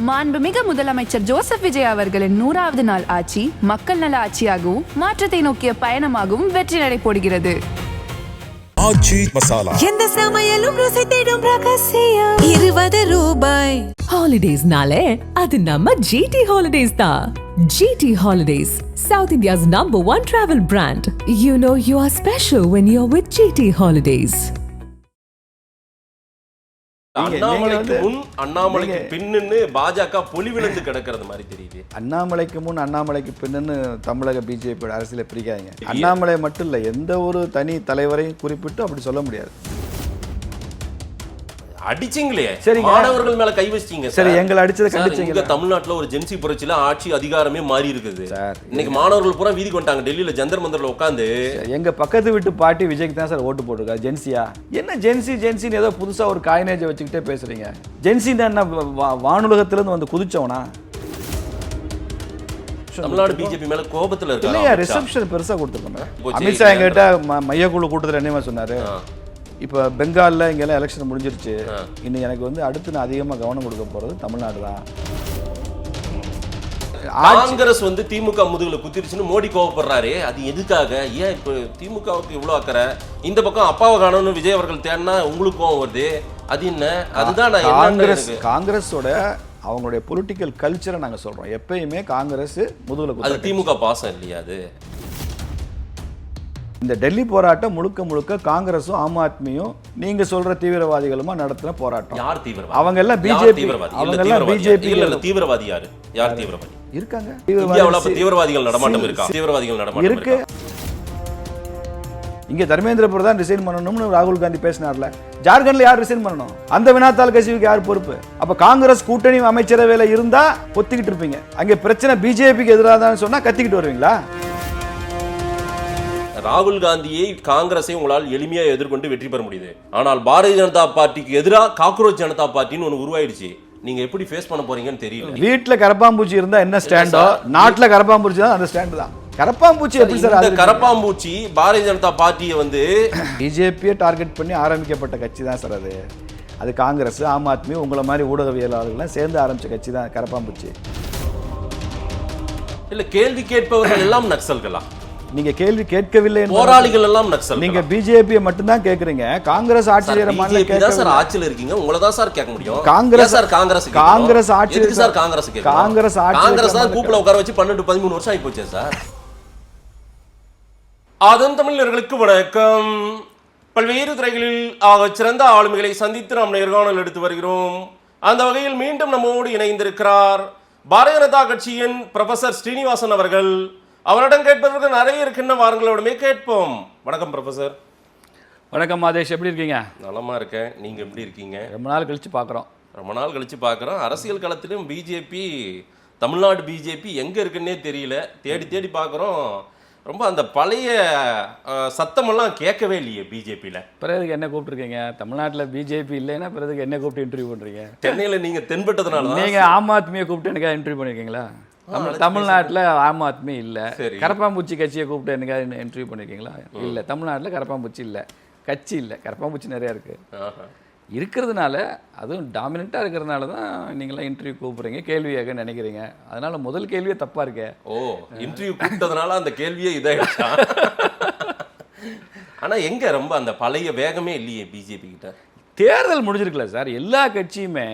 மாண்புமிகு முதலமைச்சர் ஜோசப் விஜய் அவர்களின் 100வது நாள் ஆட்சி மக்கள் நல ஆட்சியாகவும் மாற்றத்தை நோக்கிய பயணமாகவும் வெற்றி நடை போடுகிறது. ஆச்சி மசாலா எந்த சமையலும் ருசி தேடும் ரகசியம் 20 ரூபாய். Holidays நாளே அது நம்ம GT Holidays தான். GT Holidays, South India's #1 travel brand. You know you are special when you're with GT Holidays. அண்ணாமலைக்கு முன் அண்ணாமலைக்கு பின்னு பாஜக பொலிவிழந்து கிடக்கிறது மாதிரி தெரியுது. அண்ணாமலைக்கு முன் அண்ணாமலைக்கு பின்னு தமிழக பிஜேபி அரசியலை பிரிக்காதீங்க. அண்ணாமலை மட்டும் இல்லை, எந்த ஒரு தனி தலைவரையும் குறிப்பிட்டு அப்படி சொல்ல முடியாது. அடிச்சிங்களே, சரி, மாணவர்கள் மேல கை வச்சிட்டீங்க. சரி, எங்களை அடிச்சதை கண்டிச்சீங்க. தமிழ்நாட்டுல ஒரு ஜென்சி புரட்சியில ஆட்சி அதிகாரமே மாறி இருக்குது. இன்னைக்கு மாணவர்கள் பூரா வீதிக்கு வந்துட்டாங்க. டெல்லியில ஜந்தர் மந்தர்ல உட்காந்து எங்க பக்கத்து வீட்டு பாட்டி விஜய்க்கு தான் சார் ஓட்டு போட்டிருக்காரு. ஜென்சியா என்ன ஜென்சின்னு ஏதோ புதுசா ஒரு காயினேஜை வச்சுக்கிட்டே பேசுறீங்க. ஜென்சி தான் என்ன வானுலகத்துல இருந்து வந்து குதிச்சவனா? தமிழ்நாடு பிஜேபி மேல கோபத்துல இருக்கு. இல்லையா, ரிசப்ஷன் பெருசா கொடுத்துருக்கோம். அமித்ஷா எங்கிட்ட மையக்குழு கூட்டத்தில் என்னமா சொன்னாரு, இப்போ பெங்காலில் இங்கெல்லாம் எலெக்ஷன் முடிஞ்சிருச்சு, இன்னும் எனக்கு வந்து அடுத்து நான் அதிகமாக கவனம் கொடுக்க போகிறது தமிழ்நாடு தான். காங்கிரஸ் வந்து திமுக முதுகுல குத்திருச்சுன்னு மோடி கோவப்படுறாரு. அது எதுக்காக? ஏன் இப்போ திமுகவுக்கு இவ்வளோ அக்கறை? இந்த பக்கம் அப்பாவை காணணும்னு விஜய் அவர்கள் தேடினா உங்களுக்கு கோவம் வருது. அது என்ன? அதுதான் நான் காங்கிரஸோட அவங்களுடைய பொலிட்டிக்கல் கல்ச்சரை நாங்கள் சொல்கிறோம். எப்பயுமே காங்கிரஸ் முதுகுல அது திமுக பாசம் இல்லையா? அது இந்த டெல்லி போராட்டம் முழுக்க காங்கிரஸும் ஆம் ஆத்மியும் நீங்க சொல்ற தீவிரவாதிகளுமா நடத்தின போராட்டம். யார் தீவிரவாதி? அவங்க எல்லாம் பிஜேபி. அவங்க எல்லாம் பிஜேபி. இல்ல, தீவிரவாதி யாரு? யார் தீவிரவாதி இருக்காங்க? இந்தியாவுல தீவிரவாதிகள் நடமாட்டம் இருக்கா? தீவிரவாதிகள் நடமாட்டம் இருக்கு. இங்க தர்மேந்திர பிரதான் ரிசைன் பண்ணணும்னு ராகுல் காந்தி பேசினார்ல, ஜார்க்கண்ட்ல யார் ரிசைன் பண்ணணும்? அந்த வினாத்தாள் கட்சிக்கு யார் பொறுப்பு? அப்ப காங்கிரஸ் கூட்டணி அமைச்சரவையில இருந்தா ஒத்திக்கிட்டு இருப்பீங்க. அங்க பிரச்சனை பிஜேபிக்கு எதிராக தான் சொன்னா கத்திக்கிட்டு வருவீங்களா? ராகுல் காந்தியை காங்கிரஸை உங்களால் எளிமையா எதிர்கொண்டு வெற்றி பெற முடியுது. ஆனால் பாரதிய ஜனதா பார்ட்டிக்கு எதிராக காக்ரோச் ஜனதா பார்ட்டின்னு ஒன்று உருவாயிடுச்சு. நீங்க எப்படி ஃபேஸ் பண்ண போறீங்கன்னு தெரியல. வீட்டுல கரப்பாம்பூச்சி இருந்தா என்ன ஸ்டாண்டோ, நாட்டுல கரப்பாம்பூச்சி தான் அந்த ஸ்டாண்ட் தான். கரப்பாம்பூச்சி எப்படி சார்? அந்த கரப்பாம்பூச்சி பாரதிய ஜனதா பார்ட்டியை வந்து பிஜேபியை டார்கெட் பண்ணி ஆரம்பிக்கப்பட்ட கட்சி தான் சார் அது. அது காங்கிரஸ், ஆம் ஆத்மி, உங்களை மாதிரி ஊடகவியலாளர்கள்லாம் சேர்ந்து ஆரம்பிச்ச கட்சி தான் கரப்பாம்பூச்சி. இல்ல, கேள்வி கேட்பவர்கள் எல்லாம் நக்சல்களா? நீங்க கேள்வி கேட்கவில்லை. போராளிகள் எல்லாம் நக்சல். நீங்க பிஜேபியை மட்டும் தான் கேக்குறீங்க. காங்கிரஸ் ஆட்சி செய்யற மாநில கேட்க சார் ஆட்சியில் இருக்கீங்க. உங்களை தான் சார் கேட்க முடியும். காங்கிரஸ் சார் காங்கிரஸ் ஆட்சி இருக்கு சார். காங்கிரஸ் தான் கூப்பிட உட்கார வச்சு 12-13 வருஷம் ஆகி போச்சு சார். அதன் தமிழர்களுக்கு வணக்கம். பல்வேறு துறைகளில் சிறந்த ஆளுமைகளை சந்தித்து நாம் நேர்காணல் எடுத்து வருகிறோம். அந்த வகையில் மீண்டும் நம்மோடு இணைந்திருக்கிறார் பாரதிய ஜனதா கட்சியின் ப்ரொஃபசர் ஸ்ரீனிவாசன் அவர்கள். அவரிடம் கேட்பதற்கு நிறைய இருக்குன்னு வாரங்களோடமே கேட்போம். வணக்கம் ப்ரொஃபசர். வணக்கம் மாதேஷ், எப்படி இருக்கீங்க? நலமா இருக்கேன். நீங்க எப்படி இருக்கீங்க? ரொம்ப நாள் கழிச்சு பார்க்குறோம். அரசியல் களத்திலும் பிஜேபி, தமிழ்நாடு பிஜேபி எங்க இருக்குன்னே தெரியல. தேடி பார்க்குறோம். ரொம்ப அந்த பழைய சத்தமெல்லாம் கேட்கவே இல்லையே பிஜேபியில். பிறகு என்ன கூப்பிட்டுருக்கீங்க? தமிழ்நாட்டில் பிஜேபி இல்லைன்னா பிறகு என்ன கூப்பிட்டு இன்டர்வியூ பண்ணுறீங்க? சென்னையில் நீங்கள் தென்பட்டதுனால நீங்கள் ஆம் ஆத்மியை கூப்பிட்டு எனக்கு இன்டர்வியூ பண்ணியிருக்கீங்களா? தமிழ்நாட்டில் ஆம் ஆத்மி இல்லை. கரப்பாம்பூச்சி கட்சியை கூப்பிட்டு எனக்கு இன்டர்வியூ பண்ணியிருக்கீங்களா? இல்லை, தமிழ்நாட்டில் கரப்பாம்பூச்சி இல்லை, கட்சி இல்லை. கரப்பாம்பூச்சி நிறையா இருக்குது. இருக்கிறதுனால, அதுவும் டாமினண்ட்டாக இருக்கிறதுனால தான் நீங்களாம் இன்டர்வியூ கூப்பிட்றீங்க, கேள்வி கேட்க நினைக்கிறீங்க. அதனால முதல் கேள்வியே தப்பாக இருக்கே. இன்டர்வியூ கூப்பிட்டதுனால அந்த கேள்வியே இதாகிடுச்சா? ஆனால் எங்கே ரொம்ப அந்த பழைய வேகமே இல்லையே பிஜேபி கிட்ட. தேர்தல் முடிஞ்சிருக்கல சார். எல்லா கட்சியுமே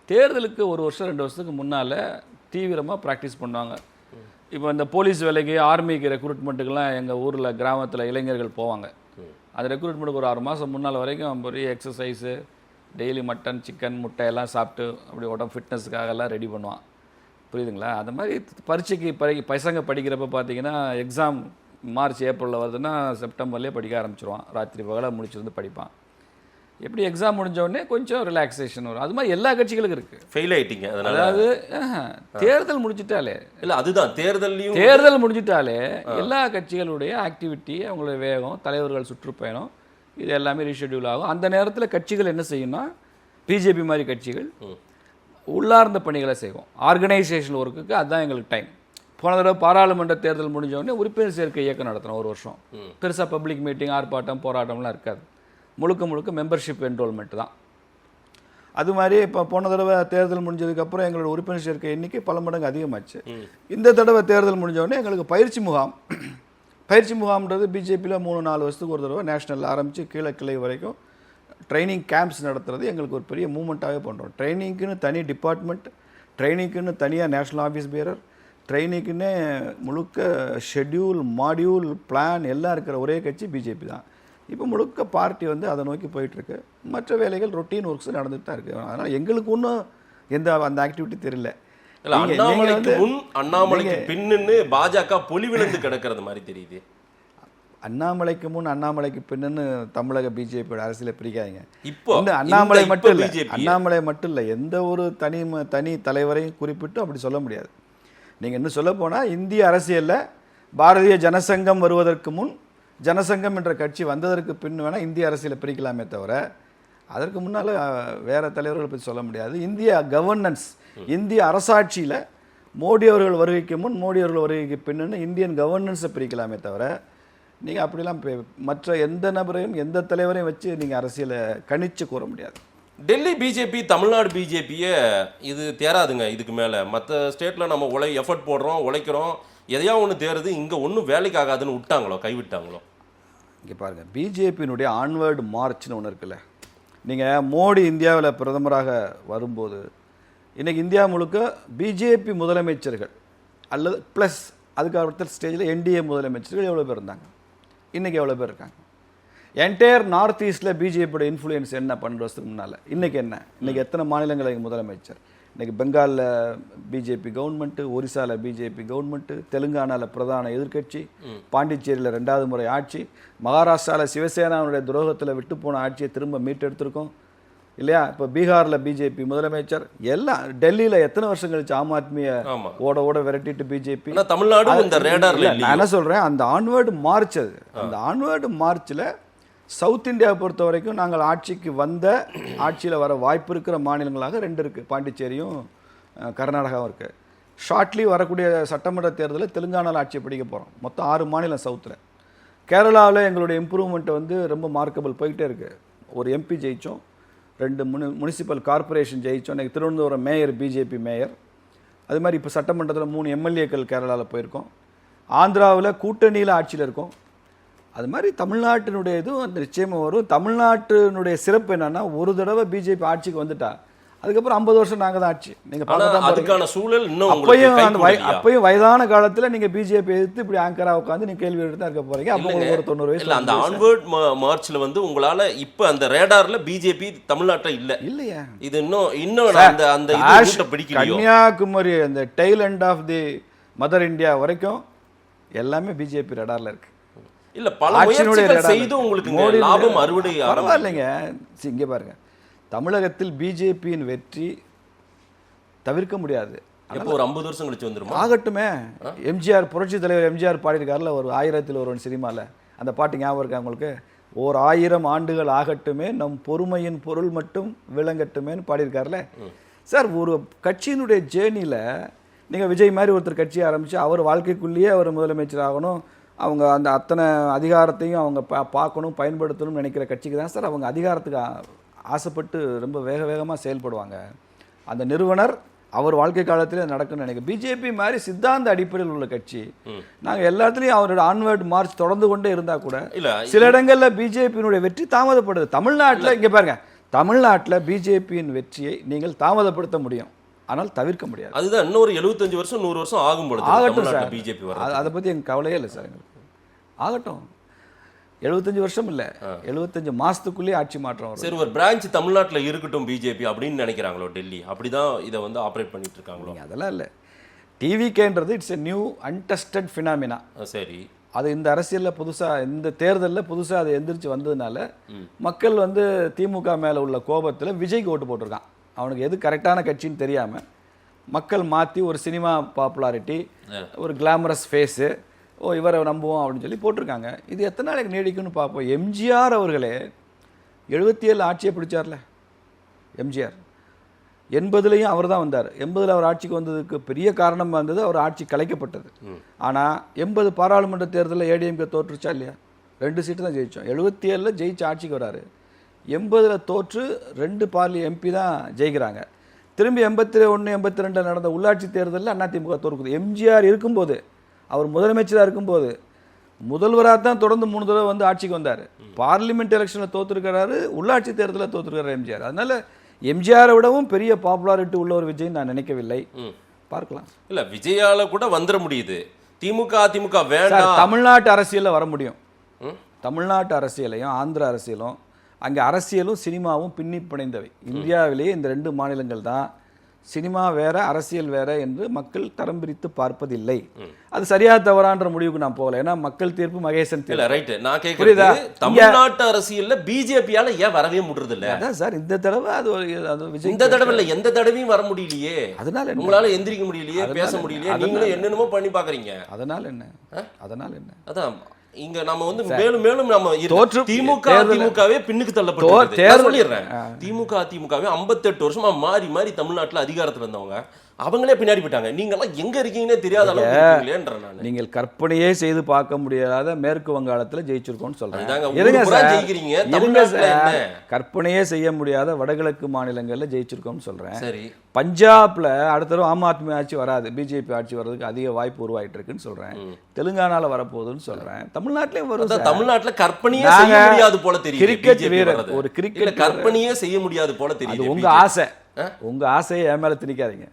தேர்தலுக்கு 1 வருஷம் 2 வருஷத்துக்கு முன்னால் தீவிரமாக ப்ராக்டிஸ் பண்ணுவாங்க. இப்போ இந்த போலீஸ் வேலைக்கு, ஆர்மிக்கு ரெக்ரூட்மெண்ட்டுக்கெல்லாம் எங்கள் ஊரில் கிராமத்தில் இளைஞர்கள் போவாங்க. அது ரெக்ரூட்மெண்ட்டுக்கு ஒரு 6 மாதம் முன்னால் வரைக்கும் பெரிய எக்ஸசைஸு, டெய்லி மட்டன், சிக்கன், முட்டை எல்லாம் சாப்பிட்டு அப்படி உடம்பு ஃபிட்னஸுக்காக எல்லாம் ரெடி பண்ணுவான். புரியுதுங்களா? அது மாதிரி பரீட்சைக்கு பசங்க படிக்கிறப்ப பார்த்தீங்கன்னா, எக்ஸாம் மார்ச் ஏப்ரலில் வருதுன்னா செப்டம்பர்லேயே படிக்க ஆரம்பிச்சிருவான். ராத்திரி பகலாக முடிச்சிருந்து படிப்பான். எப்படி எக்ஸாம் முடிஞ்சோடனே கொஞ்சம் ரிலாக்ஸேஷன் வரும். அது மாதிரி எல்லா கட்சிகளுக்கும் இருக்குது. ஃபெயில் ஆகிட்டீங்க. அதாவது தேர்தல் முடிஞ்சிட்டாலே இல்லை, அதுதான் தேர்தல் முடிஞ்சிட்டாலே எல்லா கட்சிகளுடைய ஆக்டிவிட்டி, அவங்களுடைய வேகம், தலைவர்கள் சுற்றுப்பயணம், இது எல்லாமே ரீஷெட்யூல் ஆகும். அந்த நேரத்தில் கட்சிகள் என்ன செய்யணும்னா, பிஜேபி மாதிரி கட்சிகள் உள்ளார்ந்த பணிகளை செய்வோம். ஆர்கனைசேஷன் ஒர்க்குக்கு அதுதான் எங்களுக்கு டைம். போன தடவை பாராளுமன்ற தேர்தல் முடிஞ்சோடனே உறுப்பினர் சேர்க்கை இயக்கம் நடத்தினோம் 1 வருஷம். பெருசாக பப்ளிக் மீட்டிங், ஆர்ப்பாட்டம், போராட்டம்லாம் இருக்காது. முழுக்க மெம்பர்ஷிப் என்ரோல்மெண்ட் தான். அது மாதிரி இப்போ போன தடவை தேர்தல் முடிஞ்சதுக்கப்புறம் எங்களோட உறுப்பினர் சேர்க்கை எண்ணிக்கை பல மடங்கு அதிகமாச்சு. இந்த தடவை தேர்தல் முடிஞ்சோடனே எங்களுக்கு பயிற்சி முகாம்ன்றது பிஜேபியில் 3-4 வருஷத்துக்கு ஒரு தடவை நேஷனல் ஆரம்பித்து கீழே கிளை வரைக்கும் ட்ரைனிங் கேம்ப்ஸ் நடத்துறது எங்களுக்கு ஒரு பெரிய மூமெண்ட்டாகவே பண்ணுறோம். ட்ரைனிங்க்குன்னு தனி டிபார்ட்மெண்ட், ட்ரைனிங்க்குன்னு தனியாக நேஷனல் ஆஃபீஸ் பேரர், ட்ரைனிங்க்குன்னே முழுக்க ஷெட்யூல், மாடியூல், பிளான் எல்லாம் இருக்கிற ஒரே கட்சி பிஜேபி தான். இப்போ முழுக்க பார்ட்டி வந்து அதை நோக்கி போயிட்டுருக்கு. மற்ற வேலைகள் ரொட்டீன் ஒர்க்ஸ் நடந்துட்டு தான் இருக்குது. அதனால் எங்களுக்கு ஒன்றும் அந்த ஆக்டிவிட்டி தெரியல. அண்ணாமலைக்கு முன் அண்ணாமலைக்கு பின்னு பாஜக பொலிவிழந்து கிடக்கிறது மாதிரி தெரியுது. அண்ணாமலைக்கு முன் அண்ணாமலைக்கு பின்னு தமிழக பிஜேபியோட அரசியலை பிரிக்காதீங்க. இப்போ அண்ணாமலை மட்டும் இல்லை, எந்த ஒரு தனி தலைவரையும் குறிப்பிட்டு அப்படி சொல்ல முடியாது. நீங்கள் இன்னும் சொல்ல போனால் இந்திய அரசியலில் பாரதிய ஜனசங்கம் வருவதற்கு முன், ஜனசங்கம் என்ற கட்சி வந்ததற்கு பின் வேணால் இந்திய அரசியலை பிரிக்கலாமே தவிர அதற்கு முன்னால் வேறு தலைவர்களை பற்றி சொல்ல முடியாது. இந்திய கவர்னன்ஸ், இந்திய அரசாட்சியில் மோடி அவர்கள் வருகைக்கு முன், மோடி அவர்கள் வருகைக்கு பின்னு இந்தியன் கவர்னன்ஸை பிரிக்கலாமே தவிர நீங்கள் அப்படிலாம் மற்ற எந்த நபரையும் எந்த தலைவரையும் வச்சு நீங்கள் அரசியலை கணிச்சு கூற முடியாது. டெல்லி பிஜேபி தமிழ்நாடு பிஜேபியை இது தேராதுங்க. இதுக்கு மேலே மற்ற ஸ்டேட்டில் நம்ம எஃபர்ட் போடுறோம், உழைக்கிறோம், எதையா ஒன்று தேருது, இங்கே ஒன்றும் வேலைக்கு ஆகாதுன்னு கைவிட்டாங்களோ? இங்கே பாருங்கள், பிஜேபியினுடைய ஆன்வர்டு மார்ச்னு ஒன்று இருக்குல்ல. நீங்கள் மோடி இந்தியாவில் பிரதமராக வரும்போது இன்றைக்கி இந்தியா முழுக்க பிஜேபி முதலமைச்சர்கள் அல்லது ப்ளஸ் அதுக்கு அடுத்த ஸ்டேஜில் என்டிஏ முதலமைச்சர்கள் எவ்வளோ பேர் இருந்தாங்க, இன்றைக்கி எவ்வளோ பேர் இருக்காங்க? என்டையர் நார்த் ஈஸ்டில் பிஜேபியோட இன்ஃப்ளூயன்ஸ் என்ன 12 வருஷத்துக்கு முன்னால், இன்றைக்கி என்ன? இன்றைக்கி எத்தனை மாநிலங்களுக்கு முதலமைச்சர்? இன்றைக்கி பெங்காலில் பிஜேபி கவர்மெண்ட்டு, ஒரிசாவில் பிஜேபி கவர்மெண்ட்டு, தெலுங்கானாவில் பிரதான எதிர்க்கட்சி, பாண்டிச்சேரியில் 2வது முறை ஆட்சி, மகாராஷ்டிராவில் சிவசேனாவுடைய துரோகத்தில் விட்டு போன ஆட்சியை திரும்ப மீட்டெடுத்திருக்கோம் இல்லையா? இப்போ பீகாரில் பிஜேபி முதலமைச்சர், எல்லாம் டெல்லியில் எத்தனை வருஷம் கழிச்சு ஆம் ஆத்மியை ஓட விரட்டிட்டு பிஜேபி. தமிழ்நாடு நான் என்ன சொல்கிறேன், அந்த ஆன்வர்டு மார்ச், அந்த ஆன்வர்டு மார்ச்சில் சவுத் இந்தியாவை பொறுத்த வரைக்கும் நாங்கள் ஆட்சிக்கு ஆட்சியில் வர வாய்ப்பு இருக்கிற மாநிலங்களாக 2 இருக்குது, பாண்டிச்சேரியும் கர்நாடகாவும் இருக்குது. ஷார்ட்லி வரக்கூடிய சட்டமன்ற தேர்தலில் தெலுங்கானாவில் ஆட்சியை பிடிக்க போகிறோம். மொத்தம் 6 மாநிலம் சவுத்தில். கேரளாவில் எங்களுடைய இம்ப்ரூவ்மெண்ட்டை வந்து ரொம்ப மார்க்கபிள் போயிட்டே இருக்குது. ஒரு எம்பி ஜெயித்தோம், 2 முனிசிபல் கார்பரேஷன் ஜெயித்தோம். இன்றைக்கி திருவனந்தபுரம் மேயர் பிஜேபி மேயர். அது மாதிரி இப்போ சட்டமன்றத்தில் 3 எம்எல்ஏக்கள் கேரளாவில் போயிருக்கோம். ஆந்திராவில் கூட்டணியில் ஆட்சியில் இருக்கோம். அது மாதிரி தமிழ்நாட்டினுடைய இதுவும் அந்த நிச்சயமாக வரும். தமிழ்நாட்டினுடைய சிறப்பு என்னன்னா, ஒரு தடவை பிஜேபி ஆட்சிக்கு வந்துட்டா அதுக்கப்புறம் 50 வருஷம் நாங்கள் தான் ஆட்சி. நீங்கள் அதுக்கான சூழல் அப்பயும் வயதான காலத்தில் நீங்கள் பிஜேபி எதிர்த்து இப்படி ஆங்கராக உட்காந்து நீங்கள் கேள்வி எடுத்து தான் இருக்க போறீங்க. அப்போ உங்களுக்கு ஒரு 90 வயசு. அந்த ஆன்வர்ட் மார்ச்ல வந்து உங்களால இப்போ அந்த ரேடார்ல பிஜேபி தமிழ்நாட்டில் இல்லையா? இது இன்னும் அந்த கன்னியாகுமரி அந்த tail end of the mother India வரைக்கும் எல்லாமே பிஜேபி ரேடார்ல இருக்கு. இல்ல பல முயற்சிகள் செய்து உங்களுக்கு லாபம் அறுவடை பரவாயில்லைங்க. இங்கே பாருங்க, தமிழகத்தில் பிஜேபியின் வெற்றி தவிர்க்க முடியாது. இப்போ ஒரு 50 வருஷம் கழிச்சு வந்துருமா? ஆகட்டுமே. எம்ஜிஆர், புரட்சி தலைவர் எம்ஜிஆர் பாடியிருக்காருல ஒரு 1000ல் ஒருவன் சினிமாவில், அந்த பாட்டு ஞாபகம் இருக்கா உங்களுக்கு? 1000 ஆண்டுகள் ஆகட்டுமே நம் பொறுமையின் பொருள் மட்டும் விளங்கட்டுமேன்னு பாடியிருக்காருல சார். ஒரு கட்சியினுடைய ஜேர்னியில் நீங்கள் விஜய் மாதிரி ஒருத்தர் கட்சி ஆரம்பித்து அவர் வாழ்க்கைக்குள்ளேயே அவர் முதலமைச்சர் ஆகணும், அவங்க அந்த அத்தனை அதிகாரத்தையும் அவங்க பார்க்கணும், பயன்படுத்தணும்னு நினைக்கிற கட்சிக்கு தான் சார் அவங்க அதிகாரத்துக்கு ஆசைப்பட்டு ரொம்ப வேகமாக செயல்படுவாங்க. அந்த நிறுவனர் அவர் வாழ்க்கை காலத்திலே நடக்கும்னு நினைக்கிறேன். பிஜேபி மாதிரி சித்தாந்த அடிப்படையில் உள்ள கட்சி. நாங்கள் எல்லா இடத்துலையும் அவரோட ஆன்வர்ட் மார்ச் தொடர்ந்து கொண்டே இருந்தால் கூட சில இடங்களில் பிஜேபியினுடைய வெற்றி தாமதப்படுது. தமிழ்நாட்டில் இங்கே பாருங்க, தமிழ்நாட்டில் பிஜேபியின் வெற்றியை நீங்கள் தாமதப்படுத்த முடியும், ஆனால் தவிர்க்க முடியாது. அதுதான் இன்னொரு 75 வருஷம் 100 வருஷம் ஆகட்டும் சார். பிஜேபி அதை பற்றி எங்களுக்கு கவலையே இல்லை சார். எங்களுக்கு ஆகட்டும், 75 வருஷம் இல்லை, 75 மாசத்துக்குள்ளேயே ஆட்சி மாற்றம் வரும். சரி, ஒரு பிரான்ச் தமிழ்நாட்டில் இருக்கட்டும் பிஜேபி அப்படின்னு நினைக்கிறாங்களோ டெல்லி? அப்படிதான் இதை வந்து ஆப்ரேட் பண்ணிட்டு இருக்காங்களோ? அதெல்லாம் இல்லை. டிவிகேன்றது it's a new untested phenomena. சரி, அது இந்த அரசியலில் புதுசாக, இந்த தேர்தலில் புதுசாக அது எந்திரிச்சு வந்ததுனால மக்கள் வந்து திமுக மேலே உள்ள கோபத்தில் விஜய்க்கு ஓட்டு போட்டிருக்கான். அவனுக்கு எது கரெக்டான கட்சின்னு தெரியாமல் மக்கள் மாற்றி ஒரு சினிமா பாப்புலாரிட்டி, ஒரு கிளாமரஸ் ஃபேஸு, இவரை நம்புவோம் அப்படின்னு சொல்லி போட்டிருக்காங்க. இது எத்தனை நாளைக்கு நீடிக்குன்னு பார்ப்போம். எம்ஜிஆர் அவர்களே 77 ஆட்சியை பிடிச்சார்ல. எம்ஜிஆர் 80லையும் அவர் தான் வந்தார். 80ல் அவர் ஆட்சிக்கு வந்ததுக்கு பெரிய காரணமாக இருந்தது அவர் ஆட்சி கலைக்கப்பட்டது. ஆனால் 80 பாராளுமன்ற தேர்தலில் ஏடிஎம்கே தோற்றுச்சா இல்லையா? 2 சீட்டு தான் ஜெயித்தோம். 77ல் ஜெயிச்சு ஆட்சிக்கு வராரு. 80ல் தோற்று 2 எம்பி தான் ஜெயிக்கிறாங்க. திரும்பி 81, 82 நடந்த உள்ளாட்சி தேர்தலில் அதிமுக தோற்குது. எம்ஜிஆர் இருக்கும்போது, அவர் முதலமைச்சராக இருக்கும்போது, முதல்வராக தான் தொடர்ந்து 3 தடவை வந்து ஆட்சிக்கு வந்தார். பார்லிமெண்ட் எலெக்ஷனில் தோற்றுருக்கிறாரு, உள்ளாட்சி தேர்தலில் தோற்றுருக்கிறார் எம்ஜிஆர். அதனால எம்ஜிஆரை விடவும் பெரிய பாப்புலாரிட்டி உள்ள ஒரு விஜய் நான் நினைக்கவில்லை. பார்க்கலாம். இல்ல விஜயால கூட வந்துட முடியுது. திமுக அதிமுக வேண்டாம். தமிழ்நாட்டு அரசியலில் வர முடியும். தமிழ்நாட்டு அரசியலையும் ஆந்திர அரசியலும், அங்கே அரசியலும் சினிமாவும் பின்னி பிணைந்தவை. இந்தியாவிலேயே இந்த 2 மாநிலங்கள் தான் சினிமா வேற அரசியல் வேற என்று மக்கள் தரம் பிரித்து பார்ப்பதில்லை. அது சரியா தவறான்ற முடிவுக்கு நான் போகல. ஏன்னா மக்கள் தீர்ப்பு மகேசன் இல்ல ரைட். நான் கேக்குறது தமிழ்நாட்டு அரசியல்ல பிஜேபியால ஏன் வரவே முடியறது இல்ல? அதான் சார் இந்த தடவை அது விஜய் இந்த தடவை இல்ல, எந்த தடவையும் வர முடியலையே. அதனால உங்களால எந்திரிக்க முடியலையே, பேச முடியலையே, நீங்களும் என்னென்னமோ பண்ணி பாக்குறீங்க. அதனால என்ன அதான் இங்க நம்ம வந்து மேலும் மேலும் நம்ம திமுக அதிமுகவே பின்னுக்கு தள்ளப்பட்டு சொல்லிடுறேன். திமுக அதிமுகவே 58 வருஷமா மாறி மாறி தமிழ்நாட்டுல அதிகாரத்துல இருந்தவங்க அவங்களே பின்னாடி போயிட்டாங்க. நீங்க எல்லாம் எங்க இருக்கீங்கன்னே தெரியாத அளவுக்கு நீங்கள் கற்பனையே செய்து பார்க்க முடியாத மேற்கு வங்காளத்துல ஜெயிச்சிருக்கோம்னு சொல்றேன். கற்பனையே செய்ய முடியாத வடகிழக்கு மாநிலங்கள்ல ஜெயிச்சிருக்கோம்னு சொல்றேன். சரி, பஞ்சாப்ல அடுத்த தடவை ஆம் ஆத்மி ஆட்சி வராது, பிஜேபி ஆட்சி வர்றதுக்கு அதிக வாய்ப்பு உருவாயிட்டு இருக்குன்னு சொல்றேன். தெலுங்கானால வரப்போகுதுன்னு சொல்றேன். தமிழ்நாட்டிலே வரும். தமிழ்நாட்டுல கற்பனையே செய்ய முடியாது போல தெரியும். கிரிக்கெட் வீரர் ஒரு கிரிக்கெட் கற்பனையே செய்ய முடியாது போல தெரியும். உங்க ஆசை, உங்க ஆசையை என் மேல திணிக்காதீங்க.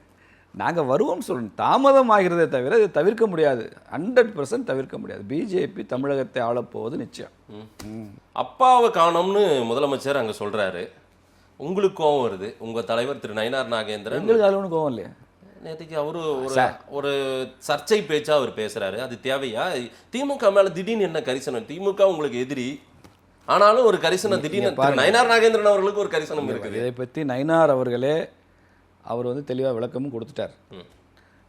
நாங்கள் வருவோம்னு சொல்லணும். தாமதம் ஆகிறதே தவிர இது தவிர்க்க முடியாது. 100% தவிர்க்க முடியாது. பிஜேபி தமிழகத்தை ஆளப்போவது நிச்சயம். அப்பாவை காணோம்னு முதலமைச்சர் அங்கே சொல்றாரு. உங்களுக்கு கோவம் வருது. உங்க தலைவர் திரு நயினார் நாகேந்திரன், எங்களுக்கு அதில் ஒன்றும் கோவம் இல்லையா? நேற்றுக்கு அவரு ஒரு சர்ச்சை பேச்சா அவர் பேசுறாரு. அது தேவையா? திமுக மேல திடீர்னு என்ன கரிசனம்? திமுக உங்களுக்கு எதிரி, ஆனாலும் ஒரு கரிசனம் திடீர்னு நயினார் நாகேந்திரன் அவர்களுக்கு ஒரு கரிசனம் இருக்குது. இதை பற்றி நயினார் அவர்களே அவர் வந்து தெளிவாக விளக்கமும் கொடுத்துட்டார்.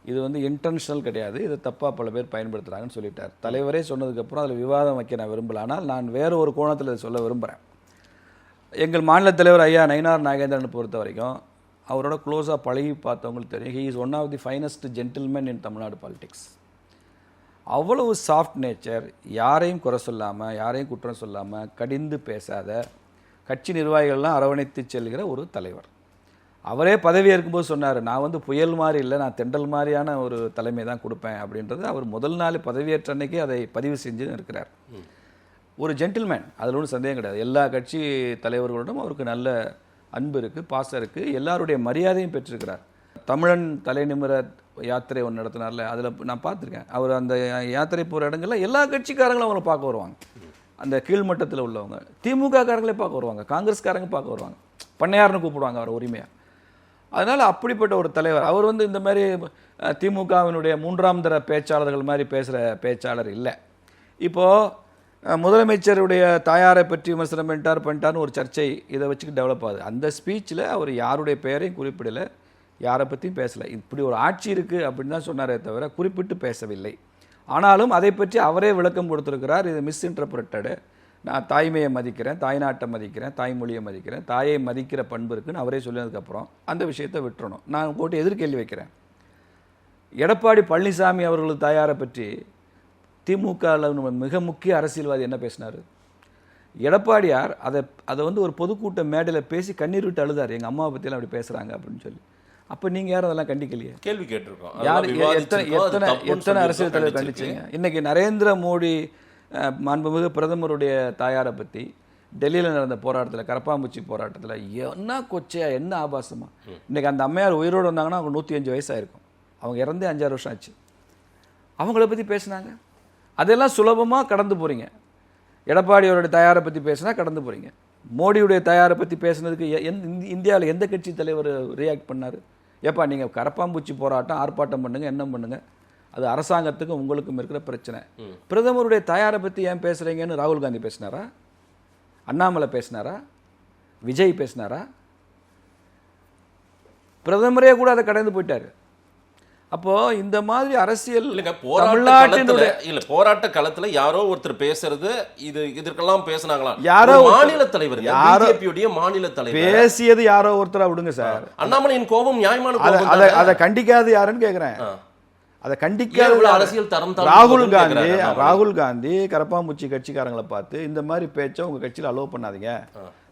இது வந்து இன்டென்ஷனல் கிடையாது, இதை தப்பாக பல பேர் பயன்படுத்துகிறாங்கன்னு சொல்லிட்டார். தலைவரே சொன்னதுக்கப்புறம் அதில் விவாதம் வைக்க நான் விரும்பல. ஆனால் நான் வேறு ஒரு கோணத்தில் இதை சொல்ல விரும்புகிறேன். எங்கள் மாநில தலைவர் ஐயா நயினார் நாகேந்திரன் பொறுத்த வரைக்கும் அவரோட க்ளோஸாக பழகி பார்த்தவங்களுக்கு தெரியும். He is one of the finest gentleman in Tamil Nadu politics. அவ்வளவு சாஃப்ட் நேச்சர், யாரையும் குறை சொல்லாமல், யாரையும் குற்றம் சொல்லாமல், கடிந்து பேசாத, கட்சி நிர்வாகிகள்லாம் அரவணைத்து செல்கிற ஒரு தலைவர். அவரே பதவி ஏற்கும்போது சொன்னார், நான் வந்து புயல் மாதிரி இல்லை, நான் தெண்டல் மாதிரியான ஒரு தலைமை தான் கொடுப்பேன் அப்படின்றது அவர் முதல் நாள் பதவியேற்ற அன்னைக்கு அதை பதிவு செஞ்சு இருக்கிறார். ஒரு ஜென்டில்மேன், அதில் ஒன்றும் சந்தேகம் கிடையாது. எல்லா கட்சி தலைவர்களிடம் அவருக்கு நல்ல அன்பு இருக்குது, பாசம் இருக்குது, எல்லாருடைய மரியாதையும் பெற்றிருக்கிறார். தமிழன் தலைநிமிர யாத்திரை ஒன்று நடத்தினார்ல, அதில் நான் பார்த்துருக்கேன். அவர் அந்த யாத்திரை போகிற இடங்கள்ல எல்லா கட்சிக்காரங்களும் அவங்களை பார்க்க வருவாங்க. அந்த கீழ்மட்டத்தில் உள்ளவங்க திமுக காரங்களே பார்க்க வருவாங்க, காங்கிரஸ்காரங்க பார்க்க வருவாங்க, பண்ணையார்னு கூப்பிடுவாங்க அவர் உரிமையாக. அதனால் அப்படிப்பட்ட ஒரு தலைவர். அவர் வந்து இந்த மாதிரி திமுகவினுடைய 3ஆம் தர பேச்சாளர்கள் மாதிரி பேசுகிற பேச்சாளர் இல்லை. இப்போது முதலமைச்சருடைய தாயாரை பற்றி விமர்சனம் பண்ணிட்டார்னு ஒரு சர்ச்சை இதை வச்சுக்கிட்டு டெவலப் ஆகுது. அந்த ஸ்பீச்சில் அவர் யாருடைய பெயரையும் குறிப்பிடலை, யாரை பற்றியும் பேசலை. இப்படி ஒரு ஆட்சி இருக்குது அப்படின்னு தான் சொன்னாரே தவிர குறிப்பிட்டு பேசவில்லை. ஆனாலும் அதை பற்றி அவரே விளக்கம் கொடுத்துருக்கிறார். இது மிஸ்இன்டர்பிரட்டடு. நான் தாய்மையை மதிக்கிறேன், தாய்நாட்டை மதிக்கிறேன், தாய்மொழியை மதிக்கிறேன், தாயை மதிக்கிற பண்பு இருக்குன்னு அவரே சொல்லினதுக்கப்புறம் அந்த விஷயத்தை விட்டுறணும். நான் போட்டு எதிர்கேள்வி வைக்கிறேன். எடப்பாடி பழனிசாமி அவர்களது தாயாரை பற்றி திமுகவில் மிக முக்கிய அரசியல்வாதி என்ன பேசினார்? எடப்பாடியார் அதை வந்து ஒரு பொதுக்கூட்ட மேடையில் பேசி கண்ணீர் விட்டு அழுதார், எங்கள் அம்மாவை பற்றியெல்லாம் அப்படி பேசுகிறாங்க அப்படின்னு சொல்லி. அப்போ நீங்கள் யாரும் அதெல்லாம் கண்டிக்கலையே? கேள்வி கேட்டிருக்கோம். யார் எத்தனை அரசியல் தலைவர் கண்டிச்சிங்க? இன்னைக்கு நரேந்திர மோடி மாண்புமிகு பிரதமருடைய தாயாரை பற்றி டெல்லியில் நடந்த போராட்டத்தில், கரப்பாம்பூச்சி போராட்டத்தில் என்ன கொச்சையா, என்ன ஆபாசமா. இன்றைக்கி அந்த அம்மையார் உயிரோடு வந்தாங்கன்னா அவங்க 105 வயசாயிருக்கும். அவங்க இறந்தே 5-6 வருஷம் ஆச்சு. அவங்கள பற்றி பேசினாங்க. அதெல்லாம் சுலபமாக கடந்து போகிறீங்க. எடப்பாடியோருடைய தாயாரை பற்றி பேசினா கடந்து போகிறீங்க. மோடியுடைய தாயாரை பற்றி பேசுனதுக்கு இந்தியாவில் எந்த கட்சி தலைவர் ரியாக்ட் பண்ணார்? ஏப்பா நீங்கள் கரப்பாம்பூச்சி போராட்டம் ஆர்ப்பாட்டம் பண்ணுங்கள், என்ன பண்ணுங்கள், அது அரசாங்கத்துக்கும் உங்களுக்கும் இருக்கிற பிரச்சனை. பிரதமருடைய தாயாரை பற்றி ஏன் பேசுகிறீங்கன்னு ராகுல் காந்தி பேசினாரா? அண்ணாமலை பேசினாரா? விஜய் பேசினாரா? பிரதமரே கூட அதை கடந்து போயிட்டாரு. அப்போ இந்த மாதிரி அரசியல் போராட்ட களத்துல யாரோ ஒருத்தர் பேசுறது, இதற்கெல்லாம் பேசினாங்களா? யாரோ மாநில தலைவர், பிஜேபியுடைய மாநில தலைவர் பேசியது யாரோ ஒருத்தரா விடுங்க சார். அண்ணாமலையின் கோபம் நியாயமான கோபம். அதை கண்டிக்காது யாருன்னு கேட்கிறேன். அதை கண்டிக்காத அரசியல் தரம் ராகுல் காந்தி கரப்பாம்பூச்சி கட்சிக்காரங்களை பார்த்து இந்த மாதிரி பேச்சை உங்க கட்சியில் அலோவ் பண்ணாதீங்க,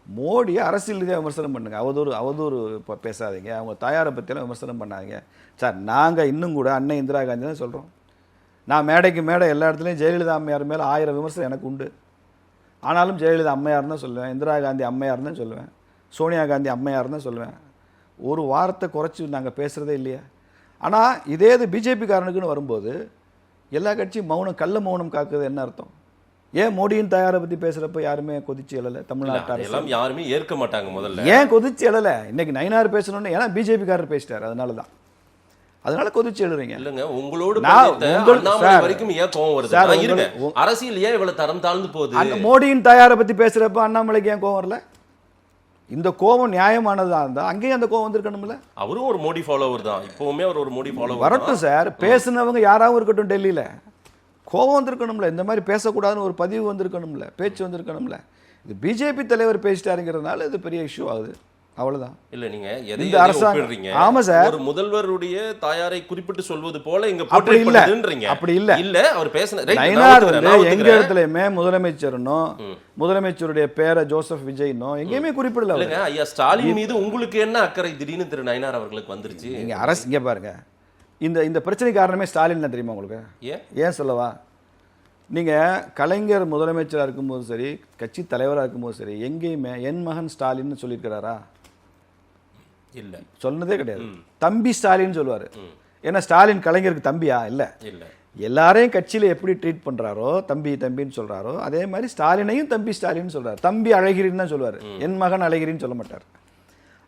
மோடியை அரசியல் ரீதியாக விமர்சனம் பண்ணுங்க, அவதூறு இப்போ பேசாதீங்க, அவங்க தாயாரை பற்றியெல்லாம் விமர்சனம் பண்ணாதீங்க சார். நாங்கள் இன்னும் கூட அன்னை இந்திரா காந்தி தான் சொல்கிறோம். நான் மேடைக்கு மேடை எல்லா இடத்துலையும் ஜெயலலிதா அம்மையார் மேலே 1000 விமர்சனம் எனக்கு உண்டு. ஆனாலும் ஜெயலலிதா அம்மையார் தான் சொல்லுவேன், இந்திரா காந்தி அம்மையார் தான் சொல்லுவேன், சோனியா காந்தி அம்மையார் தான் சொல்லுவேன். ஒரு வார்த்தை குறைச்சி நாங்கள் பேசுகிறதே இல்லையா? ஆனால் இதே இது பிஜேபி காரனுக்குன்னு வரும்போது எல்லா கட்சியும் மௌனம், கள்ள மௌனம் காக்குறது என்ன அர்த்தம்? ஏன் மோடியின் தாயாரை பற்றி பேசுகிறப்ப யாருமே கொதிச்சு எழலை? தமிழ்நாட்டு எல்லாம் யாருமே ஏற்க மாட்டாங்க முதல்ல. ஏன் கொதிச்சு எழலை? இன்னைக்கு நயினார் பேசணும்னு ஏன்னா பிஜேபி காரர் பேசிட்டார், அதனால கொதிச்சு எழுறீங்க. இல்லங்க, உங்களோட அண்ணாமலை வரைக்கும் ஏன் கோவம் வருது? அரசியல் ஏன் இவ்வளவு தரம் தாழ்ந்து போகுது? அந்த மோடியின் தாயாரை பத்தி பேசுறப்ப அண்ணாமலைக்கு ஏன் கோவம் வரல? இந்த கோவம் நியாயமானதா இருந்தா அங்கேயும் அந்த கோவம் வந்திருக்கணும்ல. அவரும் ஒரு மோடி ஃபாலோவர் தான், இப்பவுமே அவர் ஒரு மோடி ஃபாலோவர். வரட்டும் சார், பேசுனவங்க யாராவும் இருக்கட்டும், டெல்லியில கோவம் வந்திருக்கணும்ல. இந்த மாதிரி பேசக்கூடாதுன்னு ஒரு பதிவு வந்திருக்கணும்ல, பேச்சு வந்திருக்கணும்ல. இது பிஜேபி தலைவர் பேசிட்டாருங்கிறதுனால இது பெரிய இஷ்யூ ஆகுது, அவ்வளவுதான். இல்ல நீங்க எந்த அரசாங்கம்? ஆமா சார், ஒரு முதல்வருடைய தாயாரை குறிப்பிட்டு சொல்வது போல இங்க போட்டுறீங்க. அப்படி இல்ல, இல்ல அவர் பேசின நயினார் வந்து எங்க இடத்துலயுமே முதலமைச்சர்னோ முதலமைச்சருடைய பேரை ஜோசப் விஜய்னோ எங்கேயுமே குறிப்பிடல. இல்லங்க ஐயா, ஸ்டாலின் மீது உங்களுக்கு என்ன அக்கறை திடீர்னு திரு நயினார் அவர்களுக்கு வந்துருச்சு? நீங்க அரசு இங்க பாருங்க, இந்த பிரச்சனை காரணமே ஸ்டாலின் தான் தெரியுமா உங்களுக்கு? ஏன் சொல்லவா? நீங்கள் கலைஞர் முதலமைச்சராக இருக்கும்போது சரி, கட்சி தலைவராக இருக்கும்போது சரி, எங்கேயுமே என் மகன் ஸ்டாலின்னு சொல்லியிருக்கிறாரா? இல்லை, சொன்னதே கிடையாது. தம்பி ஸ்டாலின் சொல்லுவார். ஏன்னா ஸ்டாலின் கலைஞருக்கு தம்பியா? இல்லை. எல்லாரையும் கட்சியில் எப்படி ட்ரீட் பண்ணுறாரோ, தம்பி தம்பின்னு சொல்கிறாரோ, அதே மாதிரி ஸ்டாலினையும் தம்பி ஸ்டாலின்னு சொல்கிறார். தம்பி அழகிரின்னு தான் சொல்லுவார், என் மகன் அழகிரின்னு சொல்ல மாட்டார்.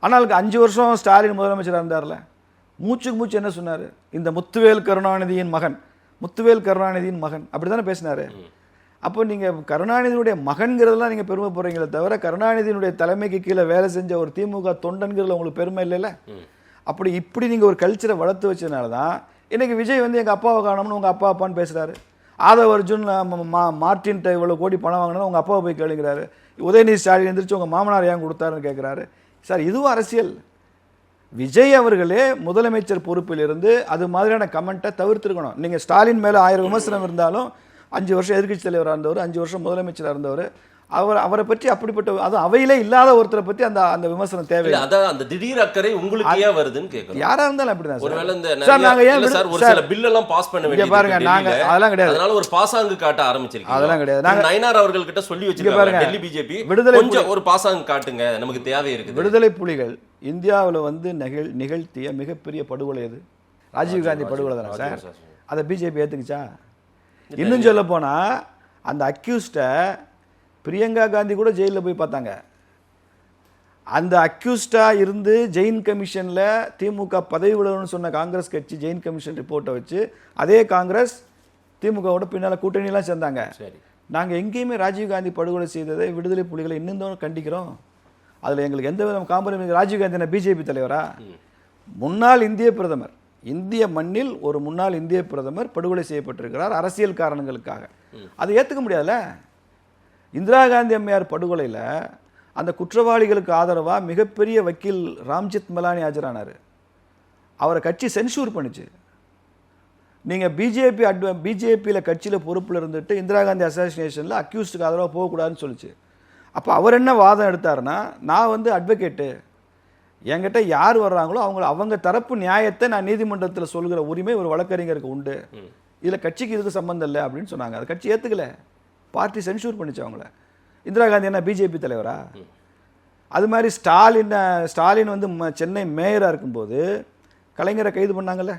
ஆனால் 5 வருஷம் ஸ்டாலின் முதலமைச்சராக இருந்தார்ல, மூச்சுக்கு மூச்சு என்ன சொன்னார்? இந்த முத்துவேல் கருணாநிதியின் மகன், முத்துவேல் கருணாநிதியின் மகன், அப்படி தானே பேசினார். அப்போ நீங்கள் கருணாநிதியினுடைய மகன்கிறதுலாம் நீங்கள் பெருமை போடுறீங்களே தவிர, கருணாநிதியினுடைய தலைமைக்கு கீழே வேலை செஞ்ச ஒரு திமுக தொண்டன்கிறதுல உங்களுக்கு பெருமை இல்லைல்ல. அப்படி இப்படி நீங்கள் ஒரு கல்ச்சரை வளர்த்து வச்சதுனால தான் இன்றைக்கி விஜய் வந்து எங்கள் அப்பாவை காணோம்னு உங்கள் அப்பா அப்பான்னு பேசுகிறாரு. ஆதவ அர்ஜுன் மார்டின்ட்ட இவ்வளோ கோடி பணம் வாங்கினா உங்கள் அப்பாவை போய் கேளுங்கிறாரு. உதயநிதி ஸ்டாலின் எந்திரிச்சு உங்கள் மாமனார் ஏன் கொடுத்தாருன்னு கேட்குறாரு. சார், இதுவும் அரசியல். விஜய் அவர்களே முதலமைச்சர் பொறுப்பில் இருந்து அது மாதிரியான கமெண்ட்டை தவிர்த்துருக்கணும். நீங்கள் ஸ்டாலின் மேலே 1000 விமர்சனம் இருந்தாலும் 5 வருஷம் எதிர்க்கட்சி தலைவராக இருந்தவர், 5 வருஷம் முதலமைச்சராக இருந்தவர், அவரை பற்றி அப்படிப்பட்ட அது அவையிலே இல்லாத ஒருத்தரை பற்றி அந்த விமர்சனம் தேவையில்லை. அதான் அந்த திடீர் அக்கறை உங்களுக்கு ஏன் வருதுன்னு கேட்குறோம். யாரா இருந்தாலும் அப்படிதான் சார். நாங்க ஏன் ஒரு சில பில் எல்லாம் பாஸ் பண்ண வேண்டியது பாருங்க, நாங்க அதெல்லாம் கிடையாது. அதனால ஒரு பாசாங்கு காட்ட ஆரம்பிச்சிருக்கீங்க. அதெல்லாம் கிடையாது. நாங்க நயினார் அவர்கள் கிட்ட சொல்லி வச்சிருக்காங்க, டெல்லி பிஜேபி விடுதலை கொஞ்சம் ஒரு பாசாங்கு காட்டுங்க, நமக்கு தேவை இருக்குது. விடுதலை புலிகள் இந்தியாவில் வந்து நிகழ்த்திய மிகப்பெரிய படுகொலை எது? ராஜீவ்காந்தி படுகொலை தானே சார். அதை பிஜேபி ஏத்துக்குச்சா? இன்னும் சொல்ல போனா அந்த அக்யூஸ்டை பிரியங்கா காந்தி கூட ஜெயிலில் போய் பார்த்தாங்க. அந்த அக்யூஸ்டா இருந்து ஜெயின் கமிஷனில் திமுக பதவி விடணும்னு சொன்ன காங்கிரஸ் கட்சி ஜெயின் கமிஷன் ரிப்போர்ட்டை வச்சு அதே காங்கிரஸ் திமுகவோட பின்னால் கூட்டணியெல்லாம் சேர்ந்தாங்க. நாங்கள் எங்கேயுமே ராஜீவ்காந்தி படுகொலை செய்ததை விடுதலை புலிகளை இன்னும் தான் கண்டிக்கிறோம். அதில் எங்களுக்கு எந்த விதம் காம்பரமைஸ். ராஜீவ்காந்தி பிஜேபி தலைவரா? முன்னாள் இந்திய பிரதமர், இந்திய மண்ணில் ஒரு முன்னாள் இந்திய பிரதமர் படுகொலை செய்யப்பட்டிருக்கிறார் அரசியல் காரணங்களுக்காக. அதை ஏற்றுக்க முடியாதுல்ல. இந்திரா காந்தி அம்மையார் படுகொலையில் அந்த குற்றவாளிகளுக்கு ஆதரவாக மிகப்பெரிய வக்கீல் ராம்ஜெத் மலானி ஆஜரானார். அவரை கட்சி சென்சூர் பண்ணிச்சு. நீங்கள் பிஜேபியில் கட்சியில் பொறுப்பில் இருந்துட்டு இந்திரா காந்தி அசாசினேஷனில் அக்யூஸ்டுக்கு ஆதரவாக போகக்கூடாதுன்னு சொல்லிச்சு. அப்போ அவர் என்ன வாதம் எடுத்தாருன்னா, நான் வந்து அட்வொகேட்டு, என்கிட்ட யார் வர்றாங்களோ அவங்க தரப்பு நியாயத்தை நான் நீதிமன்றத்தில் சொல்கிற உரிமை ஒரு வழக்கறிஞருக்கு உண்டு, இதில் கட்சிக்கு இதுக்கு சம்பந்தம் இல்லை அப்படின்னு சொன்னாங்க. அது கட்சி ஏற்றுக்கல, பார்ட்டி சென்சூர் பண்ணிச்சு அவங்கள. இந்திரா காந்தி என்ன பிஜேபி தலைவரா? அது மாதிரி ஸ்டாலின் வந்து சென்னை மேயராக இருக்கும்போது கலைஞரை கைது பண்ணாங்கல்ல,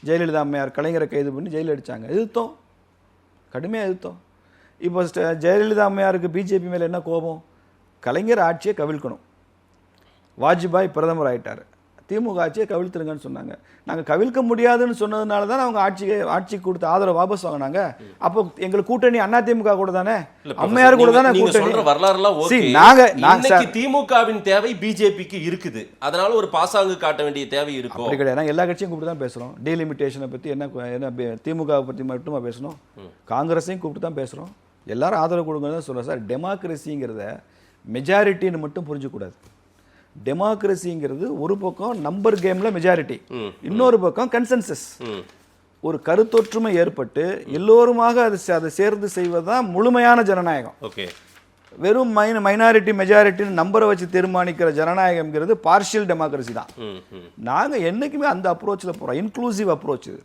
ஜெயலலிதா அம்மையார் கலைஞரை கைது பண்ணி ஜெயிலில் அடித்தாங்க. எதிர்த்தோம், கடுமையாக எதிர்த்தோம். இப்போ ஜெயலலிதா அம்மையாருக்கு பிஜேபி மேலே என்ன கோபம்? கலைஞர் ஆட்சியை கவிழ்க்கணும், வாஜ்பாய் பிரதமர் ஆகிட்டார், திமுக ஆட்சியை கவிழ்த்துருங்கன்னு சொன்னாங்க. நாங்கள் கவிழ்க்க முடியாதுன்னு சொன்னதுனால தான் அவங்க ஆட்சிக்கு கொடுத்த ஆதரவு வாபஸ் வாங்கினாங்க. அப்போ எங்களுக்கு கூட்டணி அதிமுக கூட தானே, அம்மையார் கூட தானே கூட்டணி. வரலாறுலாம் திமுகவின் தேவை பிஜேபிக்கு இருக்குது, அதனால ஒரு பாசாங்கு காட்ட வேண்டிய தேவை இருக்கும். அப்படி கிடையாது. நாங்கள் எல்லா கட்சியும் கூப்பிட்டு தான் பேசுகிறோம். டீலிமிட்டேஷனை பற்றி என்ன திமுகவை பற்றி மட்டுமா பேசணும், காங்கிரஸையும் கூப்பிட்டு தான் பேசுகிறோம். எல்லாரும் ஆதரவு கொடுங்கன்னு தான் சொல்கிறோம் சார். டெமோக்ரஸிங்கிறத மெஜாரிட்டின்னு மட்டும் புரிஞ்சக்கூடாது. டெமோக்ரஸிங்கிறது ஒரு பக்கம் நம்பர் கேம்ல மெஜாரிட்டி, இன்னொரு பக்கம் கன்சென்சஸ். ஒரு கருத்தொற்றுமை ஏற்பட்டு எல்லோருமாக அதை சேர்ந்து செய்வதுதான் முழுமையான ஜனநாயகம். வெறும் மைனாரிட்டி மெஜாரிட்டின்னு நம்பரை வச்சு தீர்மானிக்கிற ஜனநாயகம்ங்கிறது பார்ஷியல் டெமோக்ரஸி தான். நாங்கள் என்றைக்குமே அந்த அப்ரோச்சில் போகிறோம், இன்க்ளூசிவ் அப்ரோச். இது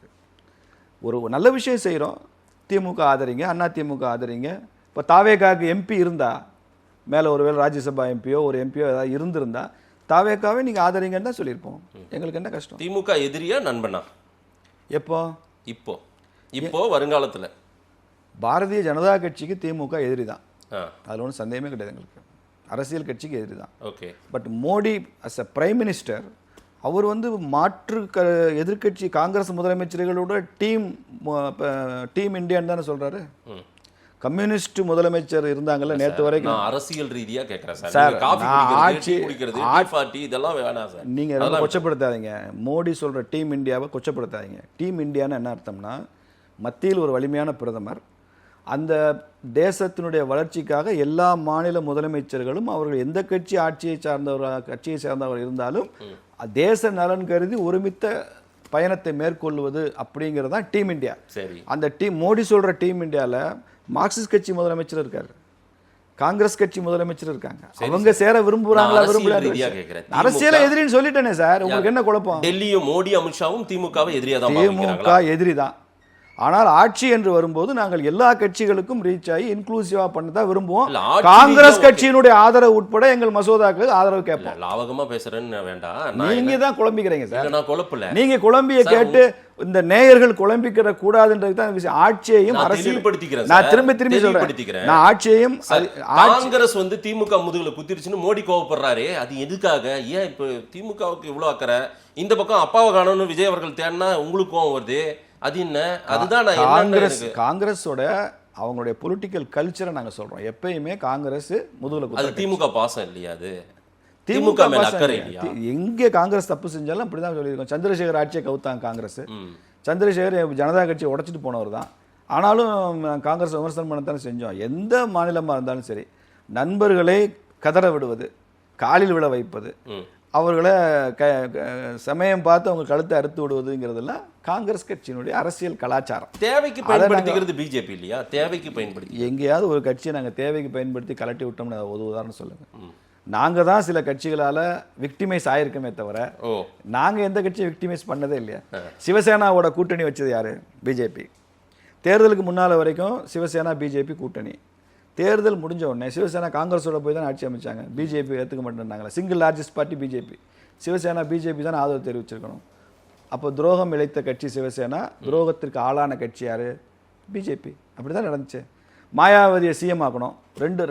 ஒரு நல்ல விஷயம் செய்கிறோம், திமுக ஆதரிங்க, அண்ணா திமுக ஆதரிங்க. இப்போ தாவேகாவுக்கு எம்பி இருந்தால், மேலே ஒரு வேளை ராஜ்யசபா எம்பியோ ஒரு எம்பியோ ஏதாவது இருந்திருந்தா தாவேகாவே நீங்கள் ஆதரிங்கன்னு தான் சொல்லியிருப்போம். எங்களுக்கு என்ன கஷ்டம்? திமுக எதிரியா நண்பனா? எப்போ? இப்போ வருங்காலத்தில் பாரதிய ஜனதா கட்சிக்கு திமுக எதிரி தான், அதில் ஒன்றும் சந்தேகமே கிடையாது. எங்களுக்கு அரசியல் கட்சிக்கு எதிரி தான். Okay. But Modi as a prime minister அவர் வந்து மாற்று எதிர்க்கட்சி காங்கிரஸ் முதலமைச்சர்களோட டீம் இந்தியான்னு தானே சொல்கிறாரு. கம்யூனிஸ்ட் முதலமைச்சர் இருந்தாங்கல்ல நேற்று வரைக்கும். அரசியல் ரீதியா கேட்குறேன் சார். சார். ஆட்சி இதெல்லாம் வேணாம் சார். நீங்கள் ரொம்ப கொச்சப்படுத்தாதீங்க. மோடி சொல்கிற டீம் இந்தியாவை கொச்சப்படுத்தாதீங்க. டீம் இந்தியான்னு என்ன அர்த்தம்னா, மத்தியில் ஒரு வலிமையான பிரதமர், அந்த தேசத்தினுடைய வளர்ச்சிக்காக எல்லா மாநில முதலமைச்சர்களும் அவர்கள் எந்த கட்சியை சார்ந்தவர் இருந்தாலும் தேச நலன் கருதி ஒருமித்த பயணத்தை மேற்கொள்வது அப்படிங்கிறது தான் டீம் இந்தியா. சரி. அந்த மோடி சொல்கிற டீம் இந்தியாவில் மார்க்சிஸ்ட் கட்சி முதலமைச்சர் இருக்காரு, காங்கிரஸ் கட்சி முதலமைச்சர் இருக்காங்க. அவங்க சேர விரும்புறாங்களா விரும்புறாங்க? அரசியல் எதிரின்னு சொல்லிட்டேனே சார், உங்களுக்கு என்ன குழப்பம்? டெல்லியும் மோடி அமித்ஷாவும் திமுகவை எதிரியா தான் திமுக எதிரி தான். ஆனால் ஆட்சி என்று வரும்போது நாங்கள் எல்லா கட்சிகளுக்கும் ரீச் ஆகி இன்க்ளூசிவா பண்ண தான் விரும்புவோம். காங்கிரஸ் கட்சியினுடைய ஆதரவு உட்பட எங்கள் மசோதாக்களுக்கு ஆதரவு கேட்போம். லாவகமா பேசுறேன்னு வேண்டாம், நீங்க தான் குழம்பிக்கிறீங்க சார். நான் குழப்பல. நீங்க குழம்பிய கேட்டு இந்த நேயர்கள் குழம்பிக்கிற கூடாதுன்றது தான் விஷயம். ஆட்சியையும் அரசியல் நான் திரும்பி சொல்றேன். நான் ஆட்சியையும் காங்கிரஸ் வந்து திமுக முதுகுல குத்திருச்சுன்னு மோடி கோவப்படுறாரு. அது எதுக்காக? ஏன் இப்ப திமுகவுக்கு இவ்வளவு அக்கறை? இந்த பக்கம் அப்பாவை காணணும்னு விஜய் அவர்கள் தேடினா உங்களுக்கு கோவம் வருது. அது என்ன? அதுதான் காங்கிரஸோட அவங்களுடைய பொலிட்டிக்கல் கல்ச்சரை நாங்க சொல்றோம். எப்பயுமே காங்கிரஸ் முதுகுல அது திமுக பாசம் இல்லையா? அது திமுக மேல அக்கறை இல்லையா? எங்க காங்கிரஸ் தப்பு செஞ்சாலும் அப்படிதான் சொல்லியிருக்கோம். சந்திரசேகர் ஆட்சியை கவுத்தாங்க காங்கிரஸ். சந்திரசேகர் ஜனதா கட்சியை உடைச்சிட்டு போனவர் தான். ஆனாலும் காங்கிரஸ் விமர்சனம் பண்ணத்தானே செஞ்சோம். எந்த மாநிலமாக இருந்தாலும் சரி, நண்பர்களை கதற விடுவது, காலில் விழ வைப்பது, அவர்களை சமயம் பார்த்து அவங்க கழுத்தை அறுத்து விடுவதுங்கிறதெல்லாம் காங்கிரஸ் கட்சியினுடைய அரசியல் கலாச்சாரம். தேவைக்கு பயன்படுத்திக்கிறது பிஜேபி இல்லையா? தேவைக்கு பயன்படுத்தி எங்கேயாவது ஒரு கட்சியை நாங்கள் தேவைக்கு பயன்படுத்தி கலட்டி விட்டோம்னு ஒரு உதாரணம் சொல்லுங்க. நாங்கள் தான் சில கட்சிகளால் விக்டிமைஸ் ஆயிருக்கமே தவிர நாங்கள் எந்த கட்சியும் விக்டிமைஸ் பண்ணதே இல்லையா. சிவசேனாவோட கூட்டணி வச்சது யாரு? பிஜேபி. தேர்தலுக்கு முன்னால் வரைக்கும் சிவசேனா பிஜேபி கூட்டணி. தேர்தல் முடிஞ்ச உடனே சிவசேனா காங்கிரஸோட போய் தான் ஆட்சி அமைச்சாங்க. பிஜேபி ஏற்றுக்க மாட்டேன்னாங்களா? Single largest party BJP. Shiv Sena BJP தான் ஆதரவு தெரிவிச்சிருக்கணும். அப்போ துரோகம் இழைத்த கட்சி சிவசேனா, துரோகத்திற்கு ஆளான கட்சி யாரு? பிஜேபி. அப்படி தான் நடந்துச்சு. மாயாவதியை சிஎம் ஆக்கணும்.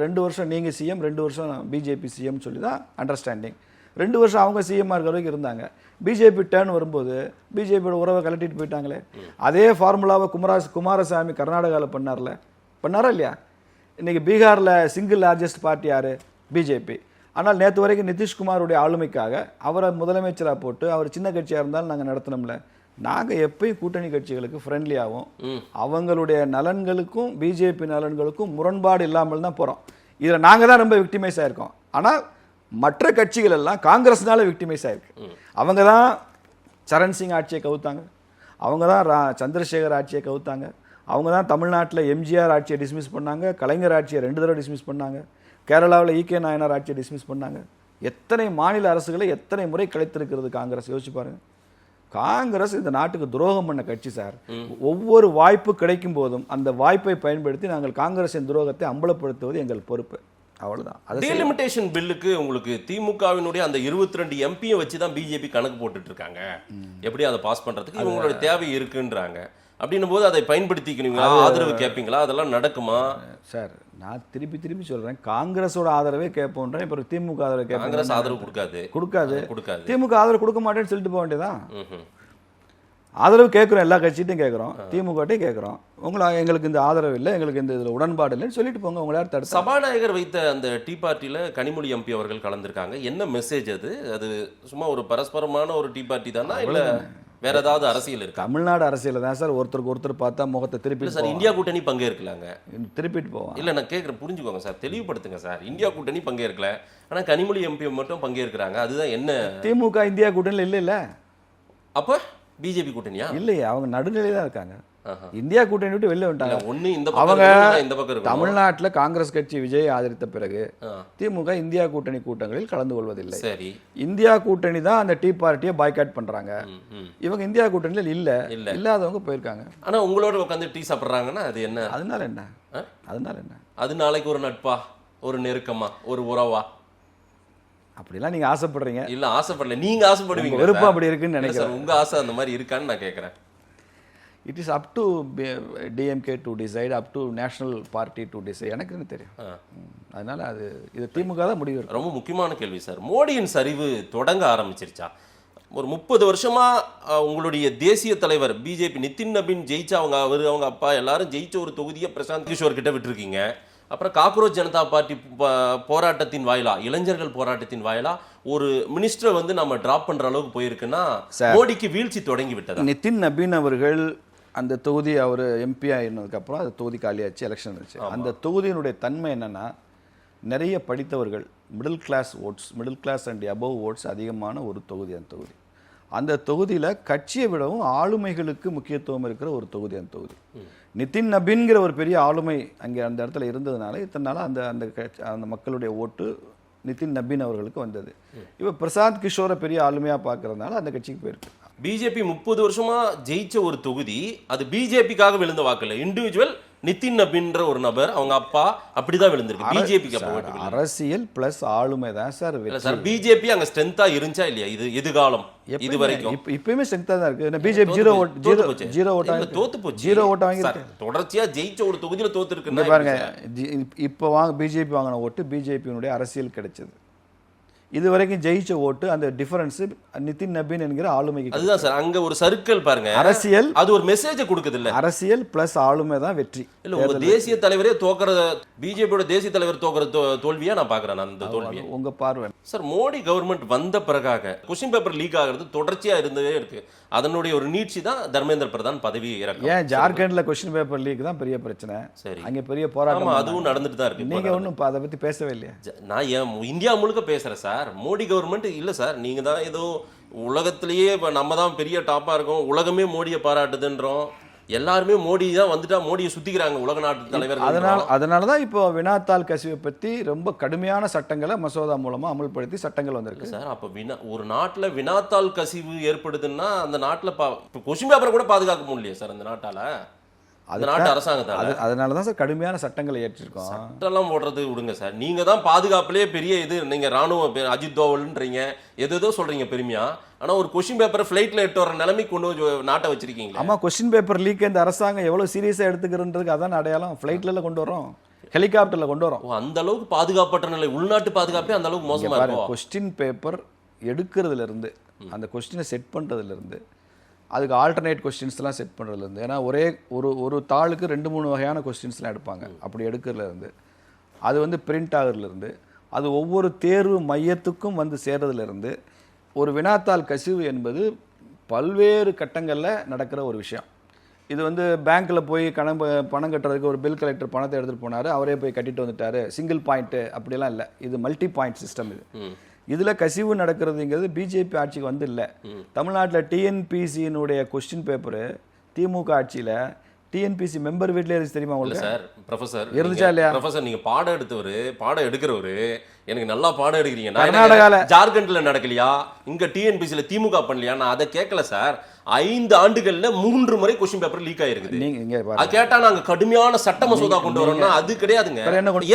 ரெண்டு வருஷம் நீங்கள் சிஎம், 2 வருஷம் பிஜேபி சிஎம் சொல்லி தான் அண்டர்ஸ்டாண்டிங். 2 வருஷம் அவங்க சிஎம் இருக்கிற வரைக்கும் இருந்தாங்க. பிஜேபி டேர்ன் வரும்போது பிஜேபியோட உறவை கலட்டிட்டு போயிட்டாங்களே. அதே ஃபார்முலாவை குமாரசாமி கர்நாடகாவில் பண்ணாரா இல்லையா? இன்னைக்கு பீகாரில் சிங்கிள் லார்ஜஸ்ட் பார்ட்டி யாரு? பிஜேபி. ஆனால் நேற்று வரைக்கும் நிதிஷ்குமாருடைய ஆளுமைக்காக அவரை முதலமைச்சராக போட்டு அவர் சின்ன கட்சியாக இருந்தாலும் நாங்கள் நடத்தினோம்ல. நாங்கள் எப்பயும் கூட்டணி கட்சிகளுக்கு ஃப்ரெண்ட்லியாகவும் அவங்களுடைய நலன்களுக்கும் பிஜேபி நலன்களுக்கும் முரண்பாடு இல்லாமல் தான் போகிறோம். இதில் நாங்கள் தான் ரொம்ப விக்டிமைஸ் ஆகிருக்கோம். ஆனால் மற்ற கட்சிகள் எல்லாம் காங்கிரஸ்னால விக்டிமைஸ் ஆயிருக்கு. அவங்க தான் சரண் சிங் ஆட்சியை கவுத்தாங்க, அவங்க தான் சந்திரசேகர் ஆட்சியை கவுத்தாங்க, அவங்க தான் தமிழ்நாட்டில் எம்ஜிஆர் ஆட்சியை டிஸ்மிஸ் பண்ணாங்க, கலைஞர் ஆட்சியை 2 தடவை டிஸ்மிஸ் பண்ணாங்க, கேரளாவில் ஈகே நாயனார் ஆட்சியை டிஸ்மிஸ் பண்ணாங்க. எத்தனை மாநில அரசுகளை எத்தனை முறை கலைத்திருக்கிறது காங்கிரஸ், யோசிச்சு பாருங்க. காங்கிரஸ் இந்த நாட்டுக்கு துரோகம் பண்ண கட்சி சார். ஒவ்வொரு வாய்ப்பு கிடைக்கும் போதும் அந்த வாய்ப்பை பயன்படுத்தி நாங்கள் காங்கிரசின் துரோகத்தை அம்பலப்படுத்துவது எங்கள் பொறுப்பு. அவ்வளவுதான். டீலிமிட்டேஷன் பில்லுக்கு உங்களுக்கு திமுகவினுடைய அந்த 22 எம்பியை வச்சு தான் பிஜேபி கணக்கு போட்டுட்டு இருக்காங்க. எப்படி அதை பாஸ் பண்றதுக்கு இவங்களோட தேவை இருக்குன்றாங்க. அப்படின்னும் போது அதை பயன்படுத்திக்கிறீங்களா? ஆதரவு கேட்பீங்களா? அதெல்லாம் நடக்குமா சார்? நான் திருப்பி சொல்றேன், காங்கிரஸோட ஆதரவே கேட்போன்றேன். இப்போ திமுக ஆதரவு கேட்போம். காங்கிரஸ் ஆதரவு கொடுக்காது. திமுக ஆதரவு கொடுக்க மாட்டேன்னு சொல்லிட்டு போக வேண்டியதான். ஆதரவு கேட்குறோம், எல்லா கட்சிகிட்டையும் கேட்குறோம், திமுகட்டையும் கேட்குறோம். எங்களுக்கு இந்த ஆதரவு இல்லை, எங்களுக்கு இந்த இதில் உடன்பாடு இல்லைன்னு சொல்லிட்டு போங்க. உங்களை யார் தடுத்து? சபாநாயகர் வைத்த அந்த டீ பார்ட்டியில் கனிமொழி எம்பி அவர்கள் கலந்துருக்காங்க. என்ன மெசேஜ் அது? அது சும்மா ஒரு பரஸ்பரமான ஒரு டீ பார்ட்டி தானா, இல்லை வேற ஏதாவது அரசியல் இருக்கு? தமிழ்நாடு அரசியல் தான் சார். ஒருத்தருக்கு ஒருத்தர் பார்த்தா முகத்தை திருப்பி சார். இந்தியா கூட்டணி பங்கேற்கலாங்க, திருப்பிட்டு போவோம். இல்லை நான் கேட்குறேன், புரிஞ்சுக்கோங்க சார், தெளிவுபடுத்துங்க சார். இந்தியா கூட்டணி பங்கேற்கல, ஆனால் கனிமொழி எம்பி மட்டும் பங்கேற்கிறாங்க. அதுதான் என்ன? திமுக இந்தியா கூட்டணியில் இல்லை. அப்போ பிஜேபி கூட்டணியா? இல்லையே, அவங்க நடுநிலை தான் இருக்காங்க. இந்தியா கூட்டணி விட்டு வெளில வந்துட்டாங்க. ஒண்ணு இந்த பக்கம் அவங்க இருக்கணும், இந்த பக்கம் இருக்கணும். தமிழ்நாட்டுல காங்கிரஸ் கட்சி விஜய் ஆதரித்த பிறகு திமுக இந்தியா கூட்டணி கூட்டங்களில் கலந்து கொள்வதில்லை. சரி, இந்தியா கூட்டணி தான் அந்த டீ பார்ட்டியை பாய்காட் பண்றாங்க. இவங்க இந்தியா கூட்டணியில் இல்லாதவங்க போயிருக்காங்க. ஆனா உங்களோட உட்காந்து டீ சாப்பிடுறாங்கன்னா அது என்ன? அதனால என்ன? அதனால என்ன? அது நாளைக்கு ஒரு நட்பா, ஒரு நெருக்கமா, ஒரு உறவா? அப்படிலாம் நீங்க ஆசைப்படுறீங்க. இல்ல ஆசைப்படல, நீங்க ஆசைப்படுவீங்க. விருப்பம் அப்படி இருக்குன்னு இல்ல நினைக்கிறேன். சார், உங்க ஆசை அந்த மாதிரி இருக்கான்னு நான் கேட்கறேன். It is up to DMK to decide, up to national party to decide. எனக்கு என்ன தெரியும். அதனால இது திமுக தான் முடிவு எடுக்கும். ரொம்ப முக்கியமான கேள்வி சார். மோடியின் சரிவு தொடங்க ஆரம்பிச்சிருச்சா? ஒரு 30 வருஷமா உங்களுடைய தேசிய தலைவர் பிஜேபி நிதின் நபீன் ஜெயிச்சா, அவங்க அப்பா எல்லாரும் ஜெயிச்ச ஒரு தொகுதியை பிரசாந்த் கிஷோர் கிட்ட விட்டுருக்கீங்க. அப்புறம் காக்ரோச் ஜனதா பார்ட்டி போராட்டத்தின் வாயிலா, இளைஞர்கள் போராட்டத்தின் வாயிலா ஒரு மினிஸ்டரை வந்து நம்ம டிராப் பண்ற அளவுக்கு போயிருக்குன்னா மோடிக்கு வீழ்ச்சி தொடங்கி விட்டது. நிதின் நபீன் அவர்கள் அந்த தொகுதி அவர் எம்பி ஆயிருந்ததுக்கு அப்புறம் அந்த தொகுதி காலியாச்சு, எலெக்ஷன் இருந்துச்சு. அந்த தொகுதியினுடைய தன்மை என்னன்னா, நிறைய படித்தவர்கள், middle class and above votes அதிகமான ஒரு தொகுதி அந்த தொகுதி. அந்த தொகுதியில் கட்சியை விடவும் ஆளுமைகளுக்கு முக்கியத்துவம் இருக்கிற ஒரு தொகுதி அந்த தொகுதி. நிதின் நபீன்கிற ஒரு பெரிய ஆளுமை அங்கே அந்த இடத்துல இருந்ததுனால இத்தனை நாளாக அந்த மக்களுடைய ஓட்டு நிதின் நபீன் அவர்களுக்கு வந்தது. இப்போ பிரசாந்த் கிஷோரை பெரிய ஆளுமையாக பார்க்கறதுனால அந்த கட்சிக்கு போயிருக்கு. பிஜேபி 30 வருஷமா ஜெயிச்ச ஒரு தொகுதி, அது பிஜேபிக்காக விழுந்த வாக்குல இண்டிவிஜுவல் நிதின் நபீன்ற ஒரு நபர், அவங்க அப்பா அப்படிதான் விழுந்திருக்கு. பிஜேபிக்கு அரசியல் பிளஸ் ஆளுமை தான் சார். சார், பிஜேபி அங்க ஸ்ட்ரென்த்தா இருந்துச்சா இல்லையா? இது எதிர்காலம் இது வரைக்கும் இப்பயுமே ஸ்ட்ரென்த்தா தான் இருக்கு. பிஜேபி ஜீரோ ஓட் தோத்து போச்சு. ஜீரோ ஓட் வாங்கி தொடர்ச்சியா ஜெயிச்ச ஒரு தொகுதியில தோத்து இருக்கு பாருங்க. இப்போ பிஜேபி வாங்கின ஓட்டு பிஜேபியினுடைய அரசியல் கிடைச்சது. இது வரைக்கும் ஜெயிச்ச ஓட்டு அந்த டிஃபரன்ஸ் நிதின் நபீன் என்கிற ஆளுமைக்கு. அதுதான் சார், அங்க ஒரு சர்க்கிள் பாருங்க. அரசியல் அது ஒரு மெசேஜ் கொடுக்குது இல்ல. அரசியல் பிளஸ் ஆளுமை தான் வெற்றி. இல்ல, உங்க தேசிய தலைவரே தோக்குறத, பிஜேபியோட தேசிய தலைவர் தோக்குற தோல்வியா நான் பாக்குறேன். அந்த தோல்வியை உங்க பார்வை சார். மோடி கவர்மெண்ட் வந்த பிறகாக கொஸ்டின் பேப்பர் லீக் ஆகிறது தொடர்ச்சியா இருந்ததே இருக்கு. அதனுடைய ஒரு நீட்சி தான் தர்மேந்திர பிரதான் பதவி இறக்கம். ஏன் ஜார்க்கண்ட்ல கொஸ்டின் பேப்பர் லீக் தான் பெரிய பிரச்சனை. சரி, அங்க பெரிய போராட்டம் அதுவும் நடந்துட்டு தான் இருக்கு. நீங்க ஒன்றும் அதை பத்தி பேசவே இல்லையா? நான் ஏன் இந்தியா முழுக்க பேசுறேன் சார். மோடி கவர்மெண்ட் இல்ல சார், நீங்க தான் ஏதோ உலகத்திலேயே இப்ப நம்ம தான் பெரிய டாப்பா இருக்கோம், உலகமே மோடியை பாராட்டுதுன்றோம். எல்லாருமே மோடி தான் வந்துட்டா மோடியை சுத்திக்கிறாங்க உலக நாட்டு தலைவர்கள். அதனாலதான் இப்போ வினாத்தாள் கசிவை பத்தி ரொம்ப கடுமையான சட்டங்களை மசோதா மூலமா அமல்படுத்தி சட்டங்கள் வந்திருக்கு சார். அப்ப ஒரு நாட்டுல வினாத்தாள் கசிவு ஏற்படுதுன்னா அந்த நாட்டுல கொஸ்டின் பேப்பரை கூட பாதுகாக்க முடியலையே சார் அந்த நாட்டால, அந்த நாட்டு அரசாங்கத்தால. அதனாலதான் சார் கடுமையான சட்டங்களை ஏற்றிருக்கோம். சட்டம்லாம் போடுறது விடுங்க சார். நீங்க தான் பாதுகாப்புலேயே பெரிய இது. நீங்க ராணுவ அஜித் தோவல்ன்றீங்க, எதோ சொல்றீங்க பெருமையா. ஆனா ஒரு கொஸ்டின் பேப்பரை ஃபிளைட்ல எட்டு வர நிலைமைக்கு கொண்டு நாட்டை வச்சிருக்கீங்க. ஆமா, கொஸ்டின் பேப்பர் லீக் இந்த அரசாங்கம் எவ்வளவு சீரியஸா எடுத்துக்கிறதுக்கு அதான் அடையாளம். ஃபிளைட்ல கொண்டு வரோம், ஹெலிகாப்டர்ல கொண்டு வரோம். அந்த அளவுக்கு பாதுகாப்பற்ற நிலை, உள்நாட்டு பாதுகாப்பே அந்த அளவுக்கு மோசமா இருக்கும். கொஸ்டின் பேப்பர் எடுக்கிறதுல இருந்து, அந்த கொஸ்டினை செட் பண்றதுல இருந்து, அதுக்கு ஆல்டர்னேட் கொஸ்டின்ஸ்லாம் செட் பண்ணுறதுலேருந்து, ஏன்னா ஒரே ஒரு தாளுக்கு 2-3 வகையான கொஸ்டின்ஸ்லாம் எடுப்பாங்க. அப்படி எடுக்கிறதுலேருந்து, அது வந்து பிரிண்ட் ஆகுறதுலேருந்து, அது ஒவ்வொரு தேர்வு மையத்துக்கும் வந்து சேர்றதுலேருந்து, ஒரு வினாத்தாள் கசிவு என்பது பல்வேறு கட்டங்களில் நடக்கிற ஒரு விஷயம். இது வந்து பேங்க்கில் போய் பணம் கட்டுறதுக்கு ஒரு பில் கலெக்டர் பணத்தை எடுத்துகிட்டு போனார், அவரே போய் கட்டிட்டு வந்துட்டார், சிங்கிள் பாயிண்ட்டு அப்படிலாம் இல்லை. இது மல்டி பாயிண்ட் சிஸ்டம். இதில் கசிவு நடக்கிறதுங்கிறது பிஜேபி ஆட்சிக்கு வந்து இல்லை. தமிழ்நாட்டில் டிஎன்பிசியினுடைய கொஸ்டின் பேப்பரு திமுக ஆட்சியில் டிஎன்பிசி மெம்பர் வீட்டிலே இருந்துச்சு தெரியுமா உங்களுக்கு? சார் ப்ரொஃபசர் இருந்துச்சா இல்லையா? ப்ரொஃபசர், நீங்க பாடம் எடுக்கிறவரு, எனக்கு நல்லா பாடம் எடுக்கிறீங்க. கர்நாடகால ஜார்க்கண்ட்ல நடக்கலையா, இங்க டிஎன்பிசில திமுக பண்ணலையா? நான் அதை கேட்கல சார். 5 ஆண்டுகள்ல 3 முறை கொஸ்டின் பேப்பர் லீக் ஆயிருக்குது. அது கேட்டா நாங்க கடுமையான சட்ட மசோதா கொண்டு வரோம்னா அது கிடையாதுங்க.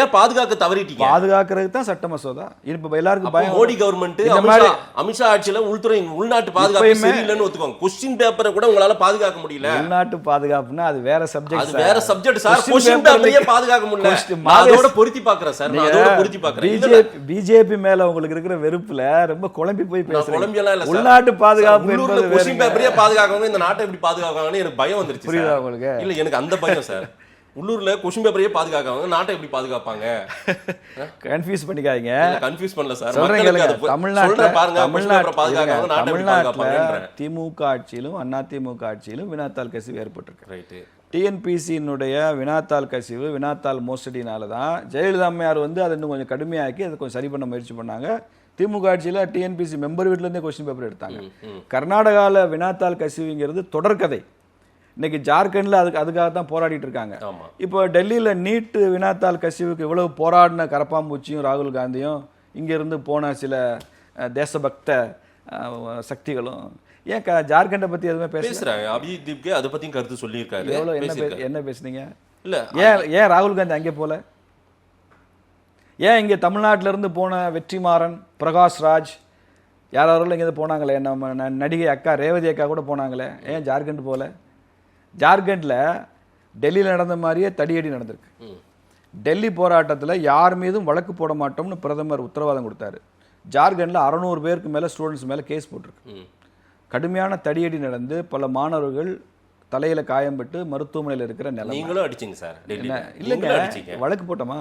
ஏன் பாதுகாக்க தவறிட்டீங்க? பாதுகாக்கிறதுக்கு தான் சட்ட மசோதா. இப்ப எல்லாருக்கும் பயம். மோடி கவர்மெண்ட் அமித்ஷா ஆட்சியில உள்நாட்டு பாதுகாப்பு சரியில்லைன்னு ஒத்துக்கோங்க. கொஸ்டின் பேப்பரை கூட உங்களால பாதுகாக்க முடியல. உள்நாட்டு பாதுகாப்புனா அது வேற சப்ஜெக்ட். அது வேற சப்ஜெக்ட் சார். கொஸ்டின் பேப்பரையே பாதுகாக்க முடியல. அதோட பொருத்தி பார்க்கறேன் சார். நான் அதோட பொருத்தி பார்க்கறேன். பிஜேபி மேல உங்களுக்கு இருக்கிற வெறுப்புல ரொம்ப குழம்பி போய் பேசுறீங்க. குழம்பியெல்லாம் இல்ல. உள்நாட்டு பாதுகாப்பு என்பது கொஸ்டின் பேப்பரையே பாதுகாக்கணும், இந்த நாட்டை எப்படி பாதுகாக்கணும்னு எனக்கு பயம் வந்துருச்சு. புரியுதா உங்களுக்கு? இல்ல, எனக்கு அந்த பயம் சார். உள்ளூர்ல கொஸ்டின் பேப்பரையே பாதுகாக்காங்க, நாட்டை எப்படி பாதுகாப்பாங்க? கன்ஃபியூஸ் பண்ணிக்காதீங்க. கன்ஃபியூஸ் பண்ணல சார். தமிழ்நாட்டுல திமுக ஆட்சியிலும் அதிமுக ஆட்சியிலும் வினாத்தாள் கசிவு ஏற்பட்டிருக்கு. ரைட். டிஎன்பிசியினுடைய வினாத்தாள் கசிவு, வினாத்தாள் மோசடினால தான் ஜெயலலிதா அம்மையார் வந்து அதை இன்னும் கொஞ்சம் கடுமையாக்கி அதை கொஞ்சம் சரி பண்ண முயற்சி பண்ணாங்க. திமுக ஆட்சியில் டிஎன்பிசி மெம்பர் வீட்டிலேருந்தே கொஸ்டின் பேப்பர் எடுத்தாங்க. கர்நாடகாவில் வினாத்தாள் கசிவுங்கிறது தொடர்கதை. இன்னைக்கு ஜார்க்கண்ட்ல அதுக்காக தான் போராடிட்டு இருக்காங்க. ஆமா. இப்போ டெல்லியில நீட் வினாத்தாள் கசிவுக்கு இவ்வளவு போராடின கரப்பாம்பூச்சியும் ராகுல் காந்தியும் இங்க இருந்து போன சில தேசபக்த சக்திகளும் ஏன் ஜார்க்கண்டை பத்தி எதுவுமே பேசுறாங்க. அபிஜித் தீப்கே அதை பத்தியும் கருத்து சொல்லியிருக்காரு. என்ன பேசுனீங்க? இல்ல ஏன் ராகுல் காந்தி அங்கே போல? ஏன் இங்கே தமிழ்நாட்டில இருந்து போன வெற்றிமாறன், பிரகாஷ் ராஜ் யாராவது இங்கே போனாங்களே, நம்ம நடிகை அக்கா ரேவதி அக்கா கூட போனாங்களே, ஏன் ஜார்க்கண்ட் போல? ஜார்க்கண்டில் டெல்லியில் நடந்த மாதிரியே தடியடி நடந்திருக்கு. டெல்லி போராட்டத்தில் யார் மீதும் வழக்கு போட மாட்டோம்னு பிரதமர் உத்தரவாதம் கொடுத்தாரு. ஜார்க்கண்டில் 600 பேருக்கு மேலே ஸ்டூடெண்ட்ஸ் மேலே கேஸ் போட்டிருக்கு. கடுமையான தடியடி நடந்து பல மாணவர்கள் தலையில காயம்பட்டு மருத்துவமனையில் இருக்கிற நிலைமை. நீங்களும் அடிச்சீங்க சார் டெல்லியில. இல்லைங்க, வழக்கு போட்டோமா?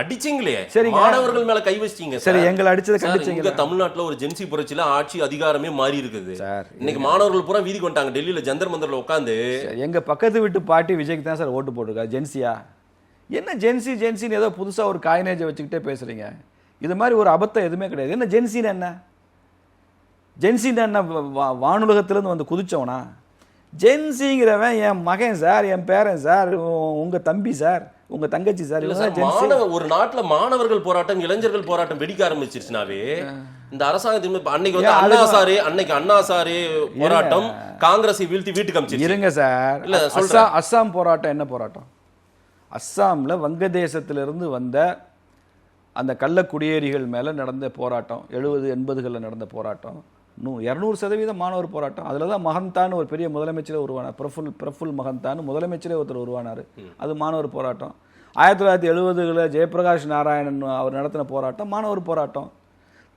அடிச்சிங்களே. சரி, மாணவர்கள் மேல கை வச்சிட்டீங்க. சரி, எங்களை அடிச்சதை கண்டிச்சீங்க. தமிழ்நாட்டுல ஒரு ஜென்சி புரட்சியில ஆட்சி அதிகாரமே மாறி இருக்குது சார். இன்னைக்கு மாணவர்கள் பூரா வீதிக்கு வந்துட்டாங்க. டெல்லியில ஜந்தர் மந்தர்ல உட்காந்து எங்க பக்கத்து வீட்டு பாட்டி விஜய்க்கு தான் சார் ஓட்டு போட்டிருக்கா. ஜென்சியா? என்ன ஜென்சின்னு ஏதோ புதுசா ஒரு காயினேஜை வச்சுக்கிட்டே பேசுறீங்க. இது மாதிரி ஒரு அபத்தம் எதுவுமே கிடையாது. என்ன ஜென்சின்னு என்ன? ஜென்சின்னு என்ன வானுலகத்திலிருந்து வந்து குதிச்சவனா? ஜென்சிங்கிறவன் என் மகன் சார், என் பேரன் சார், உங்க தம்பி சார், உங்க தங்கச்சி சார். ஒரு நாட்டுல மாணவர்கள் போராட்டம், இளைஞர்கள் போராட்டம் வெடிக்க ஆரம்பிச்சிருச்சுனாவே இந்த அரசாங்கத்தின் அன்னைக்கு வந்து அண்ணா சாரே போராட்டம் காங்கிரஸை வீழ்த்தி வீட்டுக்கு அனுப்பிச்சு. இருங்க சார், அஸ்ஸாம் போராட்டம் என்ன போராட்டம்? அஸ்ஸாம்ல வங்கதேசத்திலிருந்து வந்த அந்த கள்ள குடியேறிகள் மேல நடந்த போராட்டம், 70-80களில் நடந்த போராட்டம், 200% மாணவர் போராட்டம். அதில் தான் மகந்தான்னு ஒரு பெரிய முதலமைச்சரே உருவானார். பிரஃபுல் மகந்தான்னு முதலமைச்சரே ஒருத்தர் உருவானார். அது மாணவர் போராட்டம். 1970களில் ஜெயபிரகாஷ் நாராயணன் அவர் நடத்தின போராட்டம் மாணவர் போராட்டம்.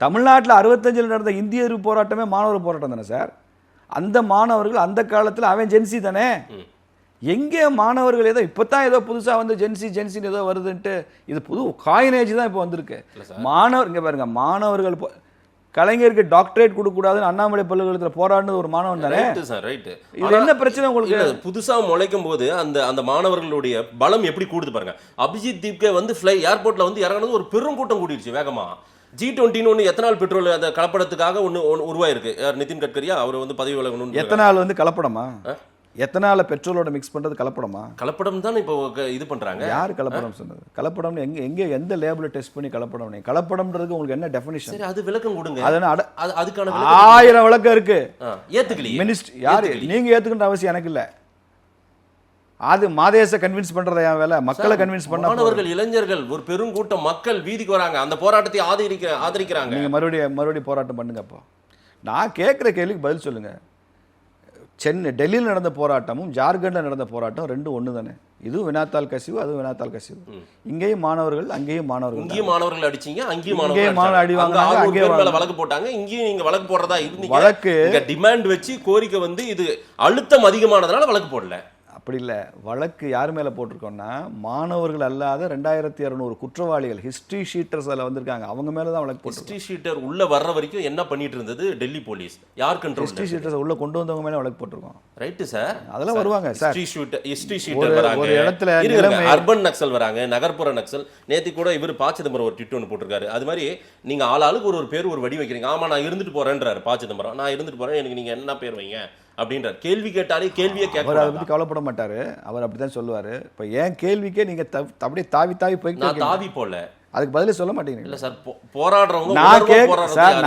தமிழ்நாட்டில் 65ல் நடந்த இந்திய எதிர்ப்பு போராட்டமே மாணவர் போராட்டம் தானே சார். அந்த மாணவர்கள் அந்த காலத்தில் அவன் ஜென்சி தானே. எங்கே மாணவர்கள் ஏதோ இப்போத்தான் ஏதோ புதுசாக வந்து ஜென்சின்னு ஏதோ வருதுன்ட்டு இது புது காயினேஜ் தான் இப்போ வந்திருக்கு. மாணவர் இங்கே பாருங்க, மாணவர்கள் கலைஞருக்கு டாக்டரேட் கொடுக்கக்கூடாதுன்னு அண்ணாமலை பல்கலைக்கழகத்தில் போராடினது ஒரு மாணவன் தானே. இது என்ன பிரச்சனை உங்களுக்கு? புதுசா முளைக்கும் போது அந்த மாணவர்களுடைய பலம் எப்படி கூடுது பாருங்க. அபிஜித் தீப்கே வந்து ஏர்போர்ட்ல வந்து இறங்கினது ஒரு பெரும் கூட்டம் கூடிடுச்சு வேகமா. G20 ஒன்று எத்தனால் பெட்ரோல் அந்த கலப்படத்துக்காக ஒன்று உருவாயிருக்கு. நிதின் கட்கரியா அவர் வந்து பதவி விலகணும். எத்தனால் வந்து கலப்படமா? எத்தனால பெட்ரோலோட மிக்ஸ் பண்றது கலப்படமா? கலப்படம் தான் இப்போ இது பண்றாங்க. யார் கலப்படம் சொன்னது? கலப்படம் எங்க எந்த லேபிள் டெஸ்ட் பண்ணி கலப்படம்? கலப்படம்ன்றதுக்கு உங்களுக்கு என்ன டெஃபினிஷன்? சரி, அது விளக்கம் கொடுங்க. அதுக்கான 1000 விளக்கம் இருக்கு. ஏத்துக்கலையே மினிஸ்டர் யாரு? நீங்க ஏத்துக்கின்ற அவசியம் எனக்கு இல்ல. அது மாதேச கன்வின்ஸ் பண்றத என் வேலை. மக்களை கன்வின்ஸ் பண்ண மாணவர்கள், இளைஞர்கள், ஒரு பெருங்கூட்டம் மக்கள் வீதிக்கு வராங்க. அந்த போராட்டத்தை ஆதரிக்கிறாங்க. நீங்க மறுபடியும் போராட்டம் பண்ணுங்க. அப்போ நான் கேட்கிற கேள்விக்கு பதில் சொல்லுங்க. டெல்லியில் நடந்த போராட்டமும் ஜார்க்கண்டில் நடந்த போராட்டம் ரெண்டும் ஒன்று தானே. இதுவும் வினாத்தாள் கசிவு, அதுவும் வினாத்தாள் கசிவு. இங்கேயும் மாணவர்கள், அங்கேயும் மாணவர்கள். இங்கேயும் மாணவர்கள் அடிச்சீங்க, அங்கேயும் மாணவர்கள் அடிவாங்க. அங்கேயும் வழக்கு போட்டாங்க, இங்கேயும் நீங்க வழக்கு போடுறதா இருந்தீங்க. வழக்கு டிமாண்ட் வச்சு கோரிக்கை வந்து இது அழுத்தம் அதிகமானதுனால வழக்கு போடல. அப்படி இல்லை. வழக்கு யார் மேலே போட்டிருக்கோம்னா மாணவர்கள் அல்லாத 2200 குற்றவாளிகள், ஹிஸ்ட்ரி ஷீட்டர்ஸ் அதில் வந்திருக்காங்க, அவங்க மேலே தான் வழக்கு போட்டு. ஹிஸ்ட்ரி ஷீட்டர் உள்ள வர்ற வரைக்கும் என்ன பண்ணிட்டு இருந்தது டெல்லி போலீஸ்? யார் கண்ட்ரோல்? ஹிஸ்ட்ரி ஷீட்டர்ஸ் உள்ள கொண்டு வந்தவங்க மேலே வழக்கு போட்டிருக்கோம். ரைட்டு சார், அதெல்லாம் வருவாங்க சார். ஹிஸ்ட்ரி ஷீட்டர் வராங்க, ஒரு இடத்துல அர்பன் நக்சல் வராங்க, நகர்ப்புற நக்சல். நேத்தி கூட இவர் ப. சிதம்பரம் ஒரு ட்வீட் ஒன்று போட்டிருக்காரு. அது மாதிரி நீங்க ஆளாளுக்கு ஒரு பேர் ஒரு வடி வைக்கிறீங்க. ஆமா, நான் இருந்துட்டு போறேன்றாரு ப. சிதம்பரம். நான் இருந்துட்டு போறேன், எனக்கு நீங்க என்ன பேர் வைங்க அப்படின்றார். கேள்வி கேட்டாலே கேள்வியே கேட்க அதை பற்றி கவலைப்பட மாட்டாரு. அவர் அப்படித்தான் சொல்லுவாரு. இப்போ ஏன் கேள்விக்கே நீங்க அப்படியே தாவி போய் தாவி போல அதுக்கு பதிலே சொல்ல மாட்டேங்கிறீங்க. இல்ல சார், போராடுறவங்க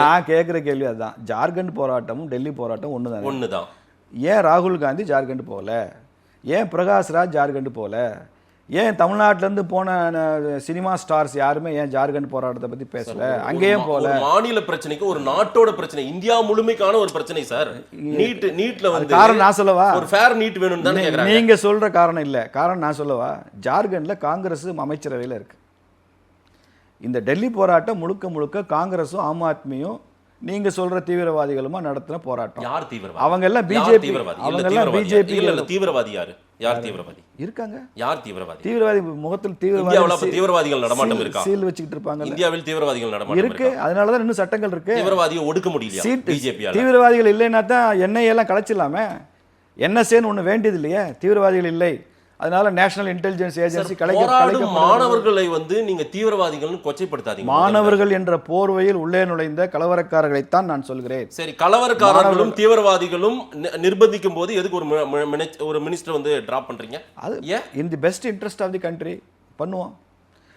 நான் கேட்குற கேள்வி அதுதான். ஜார்க்கண்ட் போராட்டமும் டெல்லி போராட்டம் ஒண்ணுதான். ஏன் ராகுல் காந்தி ஜார்க்கண்ட் போகல? ஏன் பிரகாஷ் ராஜ் ஜார்க்கண்ட் போகல? ஏன் தமிழ்நாட்டிலேருந்து போன சினிமா ஸ்டார்ஸ் யாருமே ஏன் ஜார்க்கண்ட் போராட்டத்தை பத்தி பேசல? அங்கேயும் போல. மாநில பிரச்சனைக்கு ஒரு நாட்டோட பிரச்சனை, இந்தியா முழுமைக்கான ஒரு பிரச்சனை சார். நீட்ல வந்து காரணம் நான் சொல்லவா? ஒரு ஃபேர் நீட் வேணும் தானே கேக்குறாங்க. நீங்க சொல்ற காரணம் இல்ல. காரணம் நான் சொல்லவா? ஜார்க்கண்ட்ல காங்கிரஸ் அமைச்சரவையில் இருக்கு. இந்த டெல்லி போராட்டம் முழுக்க காங்கிரஸும் ஆம் ஆத்மியும் நீங்க சொல்ற தீவிரவாதிகளுமா நடத்தின போராட்டம். யார் தீவிரவாதி? அவங்க எல்லாம் பிஜேபி. அவங்க எல்லாம் பிஜேபி. இல்ல, தீவிரவாதி யாரு? யார் தீவிரவாதி இருக்காங்க? யார் தீவிரவாதி? தீவிரவாதி முகத்தில் தீவிரவாதிகள் நடமாட்டம் இருக்கா? சீல் வச்சிட்டு இருப்பாங்க. இந்தியாவில் தீவிரவாதிகள் நடமாட்டம் இருக்கு. அதனால தான் இன்னும் சட்டங்கள் இருக்கு. தீவிரவாதியை ஒடுக்க முடியல பிஜேபியால. தீவிரவாதிகள் இல்லைன்னா தான் என்ஐஏ எல்லாம் கலைச்சிடலாமே. என்எஸ்ஏன்னு ஒண்ணு வேண்டியது இல்லையே. தீவிரவாதிகள் இல்லை அதனால நேஷனல் இன்டெலிஜென்ஸ் ஏஜென்சி போராடும் மாணவர்களை வந்து நீங்க தீவிரவாதிகள்னு கொச்சைப்படுத்தாதீங்க. மாணவர்கள் என்ற போர்வையில் உள்ளே நுழைந்த கலவரக்காரர்களைத்தான் நான் சொல்கிறேன். சரி, கலவரக்காரர்களும் தீவிரவாதிகளும் நிர்பந்திக்கும் போது எதுக்கு ஒரு மினிஸ்டர் வந்து டிராப் பண்றீங்க? அது in the best interest of the country பண்ணுவோம்.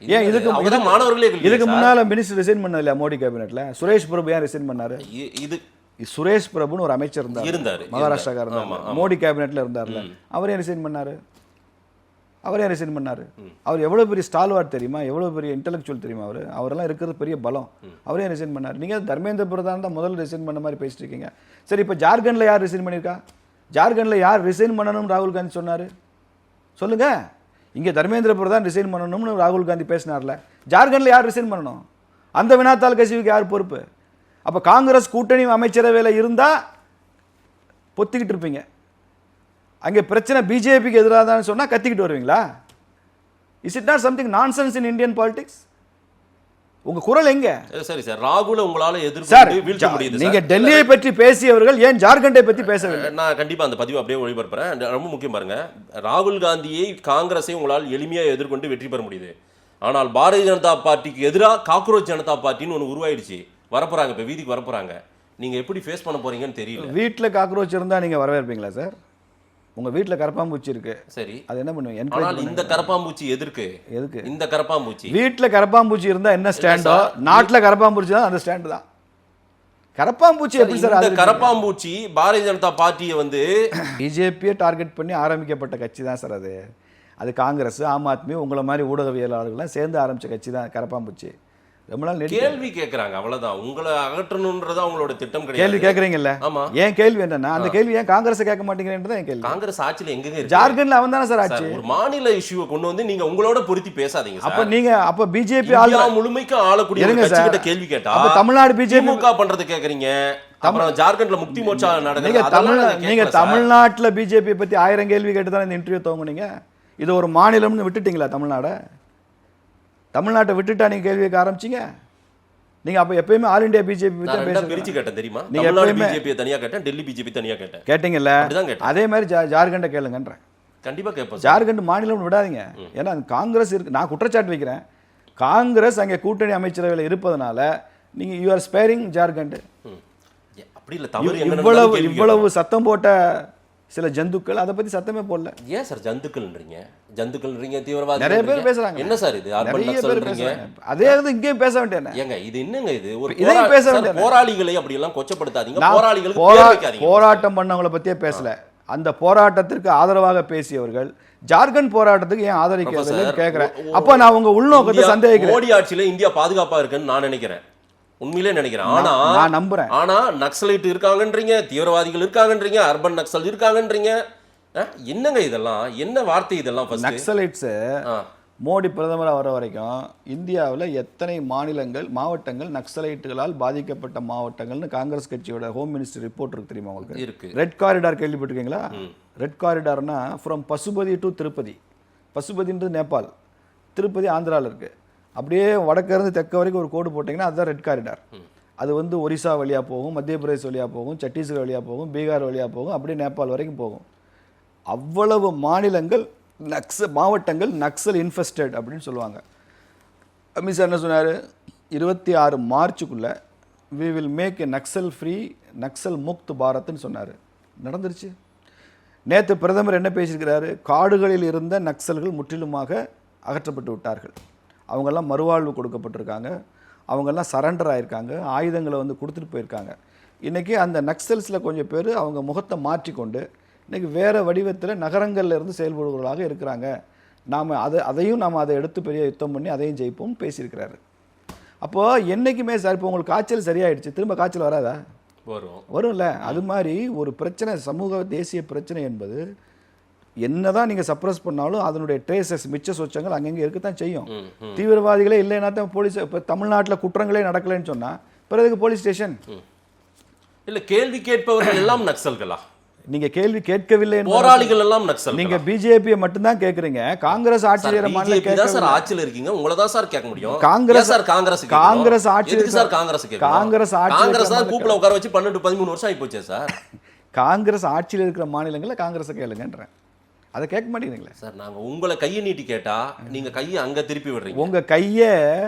ஏன் இதுக்கு முன்னால மினிஸ்டர் ரிசைன் பண்ணது இல்லையா மோடி கேபினெட்ல? சுரேஷ் பிரபு ஏன் ரிசைன் பண்ணாரு? இது சுரேஷ் பிரபுன்னு ஒரு அமைச்சர் இருந்தாரு, மகாராஷ்டிராக்காரர், மோடி கேபினெட்ல இருந்தார்ல, அவரே ரிசைன் பண்ணாரு. அவர் எவ்வளவு பெரிய ஸ்டால்வார்ட் தெரியுமா, எவ்வளவு பெரிய இன்டெலெக்சுவல் தெரியுமா? அவரெல்லாம் இருக்கிறது பெரிய பலம். அவரே ரிசைன் பண்ணார். நீங்க தர்மேந்திர பிரதான் தான் முதல்ல ரிசைன் பண்ண மாதிரி பேசிட்டு இருக்கீங்க. சரி, இப்ப ஜார்க்கண்ட்ல யார் ரிசைன் பண்ணிருக்கா? ஜார்க்கண்ட்ல யார் ரிசைன் பண்ணணும் ராகுல் காந்தி சொன்னாரு? சொல்லுங்க. இங்க தர்மேந்திர பிரதான் ரிசைன் பண்ணணும்னு ராகுல் காந்தி பேசினார்ல, ஜார்க்கண்ட்ல யார் ரிசைன் பண்ணணும்? அந்த வினாத்தாள் கசிவுக்கு யார் பொறுப்பு? அப்ப காங்கிரஸ் கூட்டணி அமைச்சரவையில இருந்தா பொத்திக்கிட்டு இருப்பீங்க. அங்கே பிரச்சனை பிஜேபிக்கு எதிராக தான் சொன்னா கத்திக்கிட்டு வருவீங்களா? Is it not something nonsense in Indian politics? உங்க குரல் எங்க? சரி சார், ராகுல உங்களால எதிர்த்து வீழ்த்த முடியுது. நீங்க டெல்லியை பற்றி பேசியவர்கள் ஏன் ஜார்க்கண்டை பற்றி பேசவில்லை? நான் கண்டிப்பா அந்த பதிவு அப்படியே ஒளிபரப்புறேன். ரொம்ப முக்கியம் பாருங்க, ராகுல் காந்தியை காங்கிரஸை உங்களால் எளிமையாக எதிர்கொண்டு வெற்றி பெற முடியுது. ஆனால் பாரதிய ஜனதா பார்ட்டிக்கு எதிராக காக்ரோச் ஜனதா பார்ட்டின்னு ஒன்று உருவாயிடுச்சு. வரப்போறாங்க, இப்ப வீதிக்கு வரப்போறாங்க. நீங்க எப்படி ஃபேஸ் பண்ண போறீங்கன்னு தெரியல. வீட்டுல காக்ரோச் இருந்தா நீங்க வரவேற்பீங்களா சார்? உங்க வீட்டுல கரப்பாம்பூச்சி இருக்கு, சரி, அது என்ன பண்ணுவீங்க? ஆனால் இந்த கரப்பாம்பூச்சி எதுக்கு? இந்த கரப்பாம்பூச்சி வீட்டுல கரப்பாம்பூச்சி இருந்தா என்ன ஸ்டாண்டோ, நாட்டுல கரப்பாம்பூச்சி தான் அந்த ஸ்டாண்ட் தான். கரப்பாம்பூச்சி எப்படி சார்? அந்த கரப்பாம்பூச்சி பாரதிய ஜனதா பார்ட்டியை வந்து பிஜேபியை டார்கெட் பண்ணி ஆரம்பிக்கப்பட்ட கட்சி தான் சார் அது. அது காங்கிரஸ், ஆம் ஆத்மி, உங்களை மாதிரி ஊடகவியலாளர்கள்லாம் சேர்ந்து ஆரம்பிச்ச கட்சி தான் கரப்பாம்பூச்சி. ரொம்ப நாள் கேள்வி கேட்கறாங்க, அவ்வளவுதான். உங்களை அகற்றணும்ன்றது அவங்களோட திட்டம் கிடையாது. கேள்வி கேட்கறீங்கல்ல? ஆமா. ஏன் கேள்வி என்னன்னா, அந்த கேள்வி ஏன் காங்கிரஸ் கேட்க மாட்டேங்கிறேன்றத என் கேள்வி. காங்கிரஸ் ஆட்சியில எங்க இருக்கு? ஜார்க்கண்ட்ல அவன் தானே சார் ஆட்சி. ஒரு மாநில இஷ்யூவை கொண்டு வந்து நீங்க உங்களோட பொருத்தி பேசாதீங்க சார். அப்ப நீங்க பிஜேபி முழுமைக்கு ஆளக்கூடிய கட்சிகிட்ட கேள்வி கேட்டா அப்ப தமிழ்நாடு பிஜேபி திமுக பண்றது கேக்குறீங்க. அப்புறம் ஜார்க்கண்ட்ல முக்தி மோர்ச்சா நடக்குது. நீங்க தமிழ்நாட்டுல பிஜேபி பத்தி 1000 கேள்வி கேட்டு தான் இந்த இன்டர்வியூ துவங்குனீங்க. இது ஒரு மாநிலம்னு விட்டுட்டீங்களா? தமிழ்நாட்டை விட்டுட்டா நீங்க கேள்வி கேட்க ஆரம்பிச்சீங்க. நீங்க அப்ப எப்பயுமே ஆல் இந்தியா பிஜேபி பத்தி பிரிச்சு கேட்டேன் தெரியுமா? நீங்க தமிழ்நாடு பிஜேபி தனியா கேட்டேன், டெல்லி பிஜேபி தனியா கேட்டேன். கேட்டீங்கல்ல? அதே மாதிரி ஜார்க்கண்ட கேளுங்கன்றேன். கண்டிப்பா கேட்போம். ஜார்க்கண்ட் மாநிலம் விடாதீங்க. ஏன்னா காங்கிரஸ் இருக்கு. நான் குற்றச்சாட்டு வைக்கிறேன், காங்கிரஸ் அங்கே கூட்டணி அமைச்சரவையில் இருப்பதனால நீங்க யூ ஆர் ஸ்பேரிங் ஜார்க்கண்ட். அப்படி இல்ல, தவறு இவ்வளவு சத்தம் போட்ட சில ஜந்துக்கள் அதை பத்தி சத்தமே போடல. ஏன் சார் ஜந்துக்கள்ன்றீங்க? தீவிரவாதி நிறைய பேர் பேசுறாங்க. என்ன சார் இது? அதே இங்கேயும் பேச வேண்டிய ஏங்க, இது என்னங்க இது? ஒரு பேச வேண்டிய போராளிகளை அப்படி எல்லாம் கொச்சப்படுத்தாதீங்க. போராட்டம் பண்ணவங்கள பத்தியே பேசல. அந்த போராட்டத்திற்கு ஆதரவாக பேசியவர்கள் ஜார்க்கண்ட் போராட்டத்துக்கு ஏன் ஆதரிக்கவில்லை கேட்கிறேன். அப்ப நான் உங்க உள்நோக்கத்தை சந்தேகிக்கிறேன். மோடி ஆட்சியில இந்தியா பாதுகாப்பா இருக்குன்னு நான் நினைக்கிறேன், உண்மையிலே நினைக்கிறேன். ஆனா நான் நம்புறேன். ஆனா நக்சலைட் இருக்காங்கன்றீங்க, தீவிரவாதிகள் இருக்காங்கன்றீங்க, அர்பன் நக்சல் இருக்காங்கன்றீங்க. என்னங்க இதெல்லாம்? என்ன வார்த்தை இதெல்லாம்? நக்சலைட்ஸ் மோடி பிரதமர் வர வரைக்கும் இந்தியாவில் எத்தனை மாவட்டங்கள் நக்சலைட்டுகளால் பாதிக்கப்பட்ட மாவட்டங்கள்னு காங்கிரஸ் கட்சியோட ஹோம் மினிஸ்டர் ரிப்போர்ட் இருக்கு தெரியுமா உங்களுக்கு? இருக்கு. ரெட் காரிடார் கேள்விப்பட்டிருக்கீங்களா? ரெட் காரிடார்னா ஃப்ரம் பசுபதி டு திருப்பதி. பசுபதின்றது நேபாள், திருப்பதி ஆந்திராவில் இருக்கு. அப்படியே வடக்கிருந்து தெற்க வரைக்கும் ஒரு கோடு போட்டிங்கன்னா அதுதான் ரெட் காரிடார். அது வந்து ஒரிசா வழியாக போகும், மத்திய பிரதேஷ் வழியாக போகும், சத்தீஸ்கர் வழியாக போகும், பீகார் வழியாக போகும், அப்படியே நேபாள் வரைக்கும் போகும். அவ்வளவு மாவட்டங்கள் நக்சல் இன்ஃபெஸ்டட் அப்படின்னு சொல்லுவாங்க. அமித்ஷா என்ன சொன்னார்? 26 மார்ச்சுக்குள்ள we will make a naxal free, naxal முக்த் பாரத்னு சொன்னார். நடந்துருச்சு. நேற்று பிரதமர் என்ன பேசியிருக்கிறாரு? காடுகளில் இருந்த நக்சல்கள் முற்றிலுமாக அகற்றப்பட்டு விட்டார்கள், அவங்கெல்லாம் மறுவாழ்வு கொடுக்கப்பட்டிருக்காங்க, அவங்கெல்லாம் சரண்டர் ஆகியிருக்காங்க, ஆயுதங்களை வந்து கொடுத்துட்டு போயிருக்காங்க. இன்றைக்கி அந்த நக்சல்ஸில் கொஞ்சம் பேர் அவங்க முகத்தை மாற்றிக்கொண்டு இன்றைக்கி வேறு வடிவத்தில் நகரங்களில் இருந்து செயல்படுவர்களாக இருக்கிறாங்க. நாம் அதை எடுத்து பெரிய யுத்தம் பண்ணி அதையும் ஜெயிப்போம் பேசியிருக்கிறாரு. அப்போது என்றைக்குமே சார், இப்போ உங்களுக்கு காய்ச்சல் சரியாயிடுச்சு, திரும்ப காய்ச்சல் வராதா? வரும்ல. அது மாதிரி ஒரு பிரச்சனை, சமூக தேசிய பிரச்சனை என்பது என்னதான் நீங்க சப்ரஸ் பண்ணாலும் அதனுடைய ட்ரேசஸ், மிச்ச சொச்சங்கள் அங்கங்கே இருக்கத்தான் செய்யும். தீவிரவாதிகளே இல்லைன்னா தான் போலீஸ். இப்போ தமிழ்நாட்டில் குற்றங்களே நடக்கலைன்னு சொன்னா பிறகு போலீஸ் ஸ்டேஷன் இல்ல. கேள்வி கேட்பவர்கள் எல்லாம் நக்சல்களா? நீங்க கேள்வி கேட்கவில்லை. போராளிகள் எல்லாம் நக்சல். நீங்க பிஜேபியை மட்டும் தான் கேக்குறீங்க. காங்கிரஸ் ஆட்சி செய்யற மாநில கேட்க சார் ஆட்சியில் இருக்கீங்க, உங்களை தான் சார் கேட்க முடியும். காங்கிரஸ் ஆட்சி எதுக்கு சார் காங்கிரஸ் தான் கூப்பிட உட்கார வச்சு 12-13 வருஷம் ஆகி போச்சு சார். காங்கிரஸ் ஆட்சியில் இருக்கிற மாநிலங்களில் காங்கிரஸை கேளுங்கன்றேன். அதை கேட்க மாட்டேங்கிறீங்களே. சார் நாங்க உங்களை கையை நீட்டி கேட்டா நீங்க கையை அங்க திருப்பி விடுறீங்க. உங்க கையே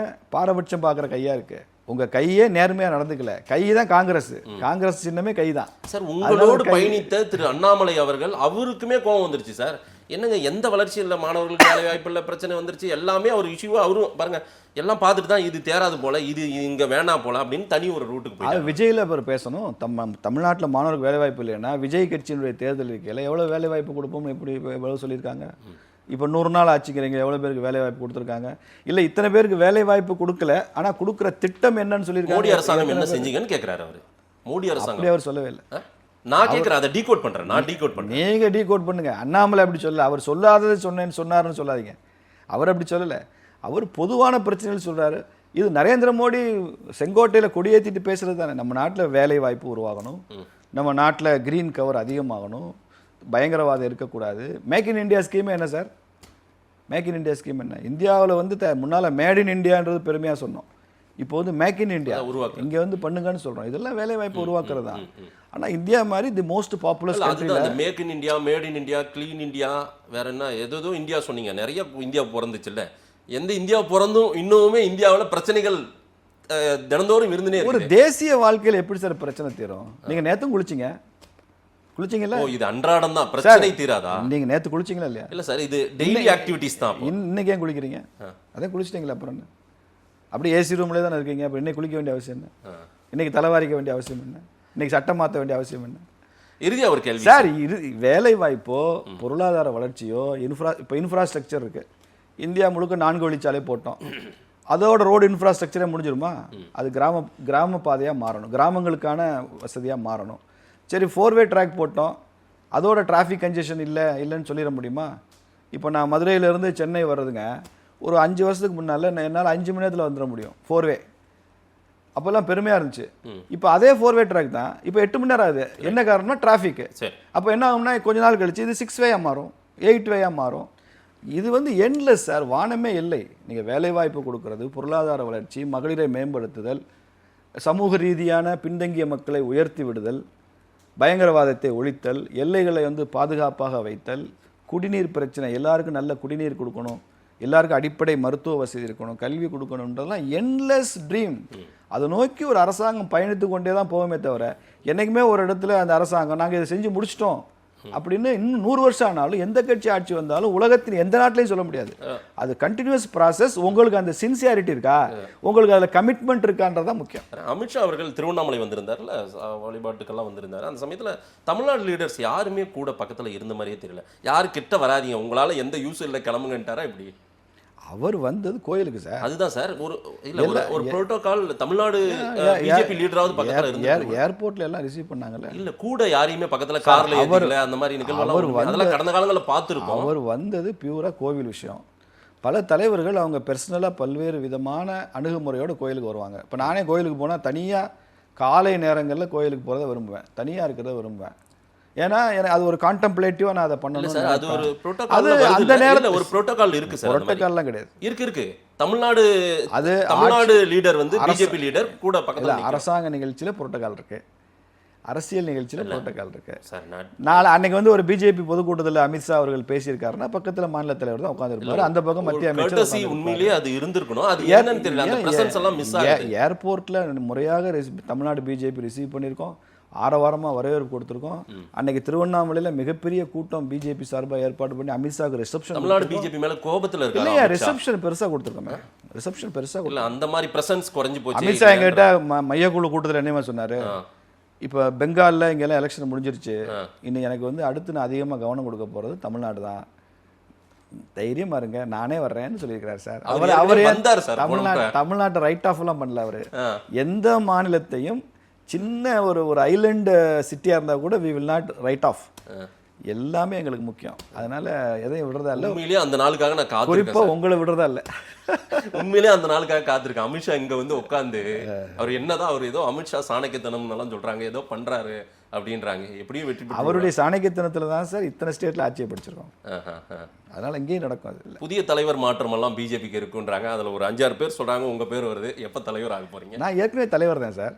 பாரபட்சம் பார்க்குற கையா இருக்கு. உங்க கையே நேர்மையா நடந்துக்கல. கை தான் காங்கிரஸ் சின்னமே கை தான். சார் உங்களோடு பயணித்த திரு அண்ணாமலை அவர்கள் அவருக்குமே கோபம் வந்துருச்சு சார். என்னங்க எந்த வளர்ச்சி இல்லை, மாணவர்களுக்கு வேலை வாய்ப்பு இல்லை, பிரச்சனை வந்துருச்சு, எல்லாமே அவர் இஷ்யூவா அவரும் பாருங்க எல்லாம் பார்த்துட்டு தான் இது தேராது போல, இது இங்க வேணாம் போல அப்படின்னு தனி ஒரு ரூட்டுக்கு போய் அது விஜயில் அவர் பேசணும். தமிழ்நாட்டில் மாணவருக்கு வேலை வாய்ப்பு இல்லைன்னா விஜய் கட்சியினுடைய தேர்தல் இருக்கையில் எவ்வளோ வேலை வாய்ப்பு கொடுப்போம்னு எப்படி எவ்வளோ சொல்லியிருக்காங்க. இப்போ 100 நாள் ஆட்சிக்கிறீங்க, எவ்வளோ பேருக்கு வேலை வாய்ப்பு கொடுத்துருக்காங்க? இல்லை இத்தனை பேருக்கு வேலை வாய்ப்பு கொடுக்கல, ஆனால் கொடுக்குற திட்டம் என்னன்னு சொல்லியிருக்காங்க. மோடி அரசாங்கம் என்ன செஞ்சீங்கன்னு கேட்குறாரு அவர். மோடி அரசாங்கம் அவர் சொல்லவே இல்லை. நான் கேட்குறேன், அதை டீகோட் பண்ணுறேன். நான் டீகோட் பண்ணுறேன், நீங்கள் டீகோட் பண்ணுங்க. அண்ணாமலை அப்படி சொல்லல. அவர் சொல்லாதது சொன்னாருன்னு சொல்லாதீங்க. அவர் அப்படி சொல்லலை. அவர் பொதுவான பிரச்சனைகள் சொல்கிறாரு. இது நரேந்திர மோடி செங்கோட்டையில் கொடியேற்றிட்டு பேசுறது தானே. நம்ம நாட்டில் வேலை வாய்ப்பு உருவாகணும், நம்ம நாட்டில் கிரீன் கவர் அதிகமாகணும், பயங்கரவாதம் இருக்கக்கூடாது. மேக் இன் இந்தியா ஸ்கீம் என்ன sir? Make in India scheme என்ன? இந்தியாவில் வந்து முன்னால் மேட் இன் இந்தியான்றது பெருமையாக சொன்னோம். இப்போ வந்து மேக் இன் இந்தியா இங்கே வந்து பண்ணுங்கன்னு சொல்கிறோம். இதெல்லாம் வேலை வாய்ப்பு உருவாக்குறது தான். ஆனால் இந்தியா மாதிரி தி மோஸ்ட் பாப்புலர் கண்ட்ரியில் make in India, made in India, clean India, வேற என்ன ஏதோ இந்தியா சொன்னீங்க. நிறைய இந்தியா பிறந்துச்சு இல்லை? எந்த இந்தியா பிறந்தும் இன்னுமே இந்தியாவில் பிரச்சனைகள் தினந்தோறும் இருந்துனே ஒரு தேசிய வாழ்க்கையில் எப்படி சார் பிரச்சனை தீரும்? நீங்கள் நேற்றும் குளிச்சிங்கல்ல? இது அன்றாடம் தான் பிரச்சனை தீராதா? நீங்கள் நேற்று குளிச்சிங்களா இல்லையா? இல்லை சார், இது டெய்லி ஆக்டிவிட்டிஸ் தான். இன்னைக்கு ஏன் குளிக்கிறீங்க? அதே குளிச்சிட்டிங்களா? அப்புறம் என்ன? அப்படி ஏசி ரூம்லேயே தானே இருக்கீங்க. அப்புறம் இன்னைக்கு குளிக்க வேண்டிய அவசியம் என்ன? இன்னைக்கு தலைவாரிக்க வேண்டிய அவசியம் என்ன? இன்னைக்கு சட்டம் மாற்ற வேண்டிய அவசியம் என்ன? இறுதி அவர் கேள்வி சார், வேலை வாய்ப்போ பொருளாதார வளர்ச்சியோ இப்போ இன்ஃப்ராஸ்ட்ரக்சர் இருக்கு. இந்தியா முழுக்க 4 வழிச்சாலை போட்டோம். அதோட ரோடு இன்ஃப்ராஸ்ட்ரக்சரே முடிஞ்சிருமா? அது கிராம பாதையாக மாறணும், கிராமங்களுக்கான வசதியாக மாறணும். சரி, 4-வே ட்ராக் போட்டோம், அதோட டிராஃபிக் கன்ஜெஷன் இல்லைன்னு சொல்லிட முடியுமா? இப்போ நான் மதுரையிலேருந்து சென்னை வர்றதுங்க ஒரு 5 வருஷத்துக்கு முன்னால் என்னால் 5 மணி நேரத்தில் வந்துட முடியும் 4-வே. அப்போல்லாம் பெருமையாக இருந்துச்சு. இப்போ அதே 4-வே ட்ராக் தான் இப்போ 8 மணி நேரம் ஆகுது. என்ன காரணம்னா டிராஃபிக்கு. அப்போ என்ன ஆகும்னா கொஞ்ச நாள் கழிச்சு இது 6-வேயாக மாறும், 8-வேயாக மாறும். இது வந்து எண்ட்லெஸ் சார், வானமே இல்லை. நீங்கள் வேலை வாய்ப்பு கொடுக்கறது, பொருளாதார வளர்ச்சி, மகளிரை மேம்படுத்துதல், சமூக ரீதியான பின்தங்கிய மக்களை உயர்த்தி விடுதல், பயங்கரவாதத்தை ஒழித்தல், எல்லைகளை வந்து பாதுகாப்பாக வைத்தல், குடிநீர் பிரச்சனை, எல்லாருக்கும் நல்ல குடிநீர் கொடுக்கணும், எல்லாருக்கும் அடிப்படை மருத்துவ வசதி இருக்கணும், கல்வி கொடுக்கணுன்றதெல்லாம் எண்ட்லெஸ் ட்ரீம். அதை நோக்கி ஒரு அரசாங்கம் பயணித்து கொண்டே தான் போவோமே தவிர என்றைக்குமே ஒரு இடத்துல அந்த அரசாங்கம் நாங்கள் இதை செஞ்சு முடிச்சிட்டோம் அப்படின்னு இன்னும் 100 வருஷம் ஆனாலும் எந்த கட்சி ஆட்சி வந்தாலும் உலகத்தின் எந்த நாட்டிலையும் சொல்ல முடியாது. அது கண்டினியூஸ் ப்ராசஸ். உங்களுக்கு அந்த சின்சியாரிட்டி இருக்கா, உங்களுக்கு அதில் கமிட்மெண்ட் இருக்கான்றதான் முக்கியம். அமித்ஷா அவர்கள் திருவண்ணாமலை வந்திருந்தார்ல, வழிபாட்டுக்கெல்லாம் வந்திருந்தார். அந்த சமயத்தில் தமிழ்நாடு லீடர்ஸ் யாருமே கூட பக்கத்தில் இருந்த மாதிரியே தெரியல. யாரு கிட்ட வராதீங்க, உங்களால் எந்த யூஸ் இல்லை, கிளம்புங்கன்ட்டாரா இப்படி? அவர் வந்தது கோயிலுக்கு சார். அதுதான் சார், ஒரு புரோட்டோகால். தமிழ்நாடு பிஜேபி லீடராவது பக்கத்துல இருந்தார். ஏர்போர்ட்ல எல்லாம் ரிசீவ் பண்ணாங்கல்ல. இல்ல கூட யாரையுமே பக்கத்துல கார்ல ஏத்திக்கல, அந்த மாதிரி நிகழ்வுலாம் அதெல்லாம் கடந்த காலங்களில் பார்த்துருக்கோம். அவர் வந்தது பியூரா கோவில் விஷயம். பல தலைவர்கள் அவங்க பர்சனலா பல்வேறு விதமான அணுகுமுறையோட கோயிலுக்கு வருவாங்க. இப்போ நானே கோயிலுக்கு போனா தனியா காலை நேரங்களில் கோயிலுக்கு போறதை விரும்புவேன், தனியா இருக்கிறத விரும்புவேன். ஏன்னா அது ஒரு கான்டெம்ப்ளேட்டிவா நான் அதை பண்ணணும் சார். அது ஒரு புரோட்டோகால். அந்த நேரத்துல ஒரு புரோட்டோகால் இருக்கு சார். புரோட்டோகால்லாம் கிடையாது. இருக்கு தமிழ்நாடு லீடர் வந்து பிஜேபி லீடர் கூட பக்கத்துல. அரசாங்க நிகழ்ச்சியில புரோட்டோகால் இருக்கு, அரசியல் நிகழ்ச்சியில புரோட்டோகால் இருக்கு. நாளை அன்னைக்கு வந்து ஒரு பிஜேபி பொதுக்கூட்டத்தில் அமித்ஷா அவர்கள் பேசியிருக்காருன்னா பக்கத்துல மாநில தலைவர் தான் உட்கார்ந்துருப்பாரு, அந்த பக்கம் மத்திய அமைச்சர். உண்மையிலேயே அது இருந்திருக்கணும். அது என்னன்னு தெரியல, அந்த பிரசன்ஸ் எல்லாம் மிஸ் ஆகுது. ஏர்போர்ட்ல முறையாக தமிழ்நாடு பிஜேபி ரிசீவ் பண்ணியிருக்கோம், ஆரவாரமாக வரவேற்பு கொடுத்துருக்கோம். அன்னைக்கு திருவண்ணாமலையில் மிகப்பெரிய கூட்டம் பிஜேபி சார்பாக ஏற்பாடு பண்ணி அமித்ஷாவுக்கு ரிசப்ஷன். தமிழ்நாடு பிஜேபி மேல கோபத்தில் இருக்கு இல்லையா? ரிசப்ஷன் பெருசாக கொடுத்துருக்கோம். ரிசப்ஷன் பெருசாக இல்லை, அந்த மாதிரி பிரசன்ஸ் குறைஞ்சு போச்சு. அமித்ஷா எங்கிட்ட மையக்குழு கூட்டத்தில் என்னமா சொன்னார், இப்போ பெங்காலில் இங்கெல்லாம் எலெக்ஷன் முடிஞ்சிருச்சு, இன்னும் எனக்கு வந்து அடுத்து நான் அதிகமாக கவனம் கொடுக்க போகிறது தமிழ்நாடு தான், தைரியமா இருங்க நானே வர்றேன்னு சொல்லியிருக்கிறார் சார். அவர் தமிழ்நாட்டை ரைட் ஆஃப் எல்லாம் பண்ணல. அவர் எந்த மாநிலத்தையும் சின்ன ஒரு ஐலண்ட் சிட்டியாக இருந்தால் கூட we will not write off. எல்லாமே எங்களுக்கு முக்கியம். அதனால எதையும் விடுறதா இல்லை. உண்மையிலேயே அந்த நாளுக்காக நான் காத்திருக்கேன். குறிப்பாக உங்களை விடுறதா இல்லை. உண்மையிலேயே அந்த நாளுக்காக காத்திருக்கேன். அமித்ஷா இங்கே வந்து உட்காந்து அவர் என்னதான் அவர் ஏதோ அமித்ஷா சாணக்கியத்தனம்னு சொல்கிறாங்க, ஏதோ பண்ணுறாரு அப்படின்றாங்க. எப்படியும் வெற்றி அவருடைய சாணக்கியத்தனத்தில் தான் சார் இத்தனை ஸ்டேட்டில் ஆட்சியை படிச்சிருக்கோம். அதனால் இங்கேயும் நடக்கும். அது இல்லை. புதிய தலைவர் மாற்றம் எல்லாம் பிஜேபிக்கு இருக்குன்றாங்க. அதில் ஒரு 5-6 பேர் சொல்கிறாங்க, உங்கள் பேர் வருது. எப்போ தலைவர் ஆக போகிறீங்க? நான் ஏற்கனவே தலைவர் தான் சார்.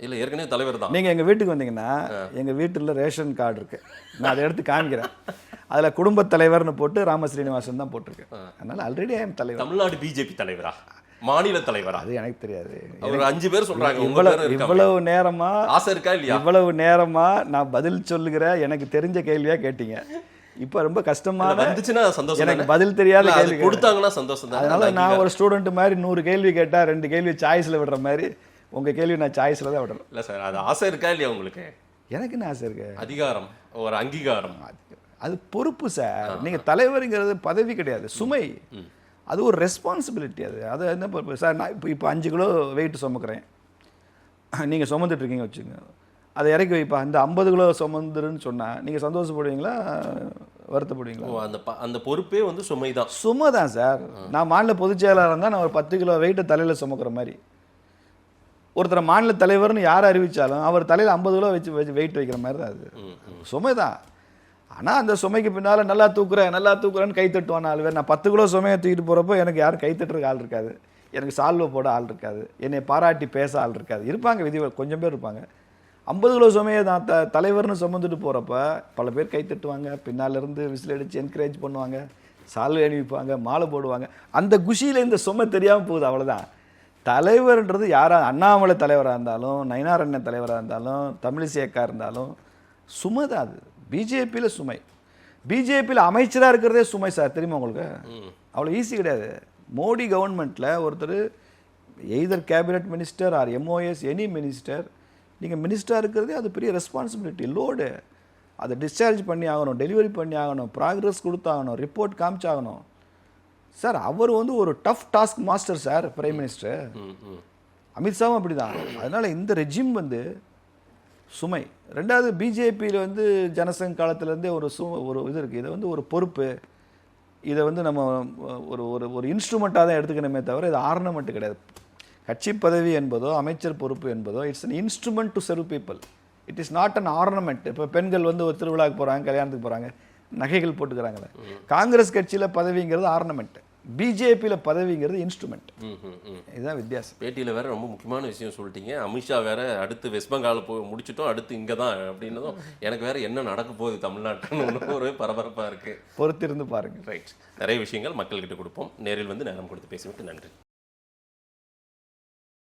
இல்லை, ஏற்கனவே தலைவர் தான். நீங்கள் எங்கள் வீட்டுக்கு வந்தீங்கன்னா எங்கள் வீட்டில் ரேஷன் கார்டு இருக்குது, நான் அதை எடுத்து காமிக்கிறேன். அதில் குடும்பத் தலைவர்னு போட்டு ராம ஸ்ரீனிவாசன் தான் போட்டிருக்கேன். அதனால் ஆல்ரெடி ஐ எம் தலைவர். தமிழ்நாடு பிஜேபி தலைவரா, மாநில தலைவரா? அது எனக்கு தெரியாது. ஒரு 5 பேர் சொல்றாங்க. இவ்வளவு நேரமா ஆசை இருக்கா இல்லையா? இவ்வளவு நேரமா நான் பதில் சொல்லுகிற எனக்கு தெரிஞ்ச கேள்வியா கேட்டீங்க. இப்போ ரொம்ப கஷ்டமா வந்துச்சுன்னா சந்தோஷம். எனக்கு பதில் தெரியாத கேள்வி கொடுத்தாங்கன்னா சந்தோஷம் தான். அதனால நான் ஒரு ஸ்டூடெண்ட் மாதிரி 100 கேள்வி கேட்டா 2 கேள்வி சாய்ஸ்ல விடுற மாதிரி உங்க கேள்வி நான் சாய்ஸ்ல தான் விடுறேன். இல்ல சார், அது ஆசை இருக்கா இல்லையா உங்களுக்கு? எனக்கு என்ன ஆசை இருக்கு? அதிகாரம், ஒரு அங்கீகாரம், அது பொறுப்பு சார். நீங்க தலைவருங்கிறது பதவி கிடையாது, சுமை. அது ஒரு ரெஸ்பான்சிபிலிட்டி. அது என்ன பொறுப்பு சார்? நான் இப்போ 5 கிலோ வெயிட் சுமக்கிறேன், நீங்கள் சுமந்துட்டு இருக்கீங்க வச்சுங்க, அதை இறக்கி வைப்பா, அந்த 50 கிலோ சுமந்துருன்னு சொன்னால் நீங்கள் சந்தோஷப்படுவீங்களா, வருத்தப்படுவீங்களா? அந்த பொறுப்பே வந்து சுமை தான். சுமை தான் சார். நான் மாநில பொதுச் செயலாளர் இருந்தால் நான் ஒரு 10 கிலோ வெயிட்டை தலையில் சுமக்கிற மாதிரி. ஒருத்தர் மாநில தலைவர்னு யார் அறிவித்தாலும் அவர் தலையில் 50 கிலோ வச்சு வெயிட் வைக்கிற மாதிரி தான். அது சுமை தான். ஆனால் அந்த சுமைக்கு பின்னால் நல்லா தூக்குறேன்னு கை தட்டுவான் 4 பேர். நான் 10 கிலோ சுமையை தூக்கிட்டு போகிறப்போ எனக்கு யாரும் கை தட்டுறதுக்கு ஆள் இருக்காது, எனக்கு சால்வை போட ஆள் இருக்காது, என்னை பாராட்டி பேச ஆள் இருக்காது. இருப்பாங்க, கொஞ்சம் பேர் இருப்பாங்க. 50 கிலோ சுமையை நான் தலைவர்னு சுமந்துட்டு போகிறப்ப பல பேர் கை தட்டுவாங்க, பின்னாலிருந்து விசில் அடித்து என்கரேஜ் பண்ணுவாங்க, சால்வை அணிவிப்பாங்க, மாலை போடுவாங்க. அந்த குஷியில் இந்த சுமை தெரியாமல் போகுது, அவ்வளோதான். தலைவர்ன்றது யாராக, அண்ணாமலை தலைவராக இருந்தாலும், நயினார் அண்ணன் தலைவராக இருந்தாலும், தமிழிசை அக்கா இருந்தாலும் சுமை தான். அது பிஜேபியில் சுமை. பிஜேபியில் அமைச்சராக இருக்கிறதே சுமை சார், தெரியுமா உங்களுக்கு? அவ்வளோ ஈஸி கிடையாது. மோடி கவர்மெண்ட்டில் ஒருத்தர் either cabinet minister or MOS any minister, நீங்கள் மினிஸ்டராக இருக்கிறதே அது பெரிய ரெஸ்பான்சிபிலிட்டி, லோடு. அதை டிஸ்சார்ஜ் பண்ணி ஆகணும், டெலிவரி பண்ணி ஆகணும், ப்ராக்ரஸ் கொடுத்தாகணும், ரிப்போர்ட் காமிச்சாகணும் சார். அவர் வந்து ஒரு tough task master sir, prime minister. அமித்ஷாவும் அப்படி தான். அதனால் இந்த ரெஜிம் வந்து சுமை. ரெண்டாவது, பிஜேபியில் வந்து ஜனசங் காலத்திலேருந்தே ஒரு இது இருக்குது. இதை வந்து ஒரு பொறுப்பு, இதை வந்து நம்ம ஒரு ஒரு இன்ஸ்ட்ருமெண்ட்டாக தான் எடுத்துக்கணுமே தவிர இது ஆர்னமெண்ட் கிடையாது. கட்சி பதவி என்பதோ அமைச்சர் பொறுப்பு என்பதோ it's an instrument to serve people, it is not an ornament. இப்போ பெண்கள் வந்து ஒரு திருவிழாவுக்கு போகிறாங்க, கல்யாணத்துக்கு போகிறாங்க, நகைகள் போட்டுக்கிறாங்களே. காங்கிரஸ் கட்சியில் பதவிங்கிறது ஆர்னமெண்ட், பிஜேபியில் பதவிங்கிறது இன்ஸ்ட்ருமெண்ட். இதுதான் வித்தியாசம். பேட்டியில் வேற ரொம்ப முக்கியமான விஷயம் சொல்லிட்டீங்க. அமித்ஷா வேற அடுத்து வெஸ்ட் பெங்கால் முடிச்சிட்டோம், அடுத்து இங்கே தான் அப்படின்னதும் எனக்கு வேற என்ன நடக்க போகுது தமிழ்நாட்டுன்னு ஒரு பரபரப்பாக இருக்குது. பொறுத்திருந்து பாருங்கள். ரைட், நிறைய விஷயங்கள் மக்கள்கிட்ட கொடுப்போம். நேரில் வந்து நேரம் கொடுத்து பேசிவிட்டு நன்றி.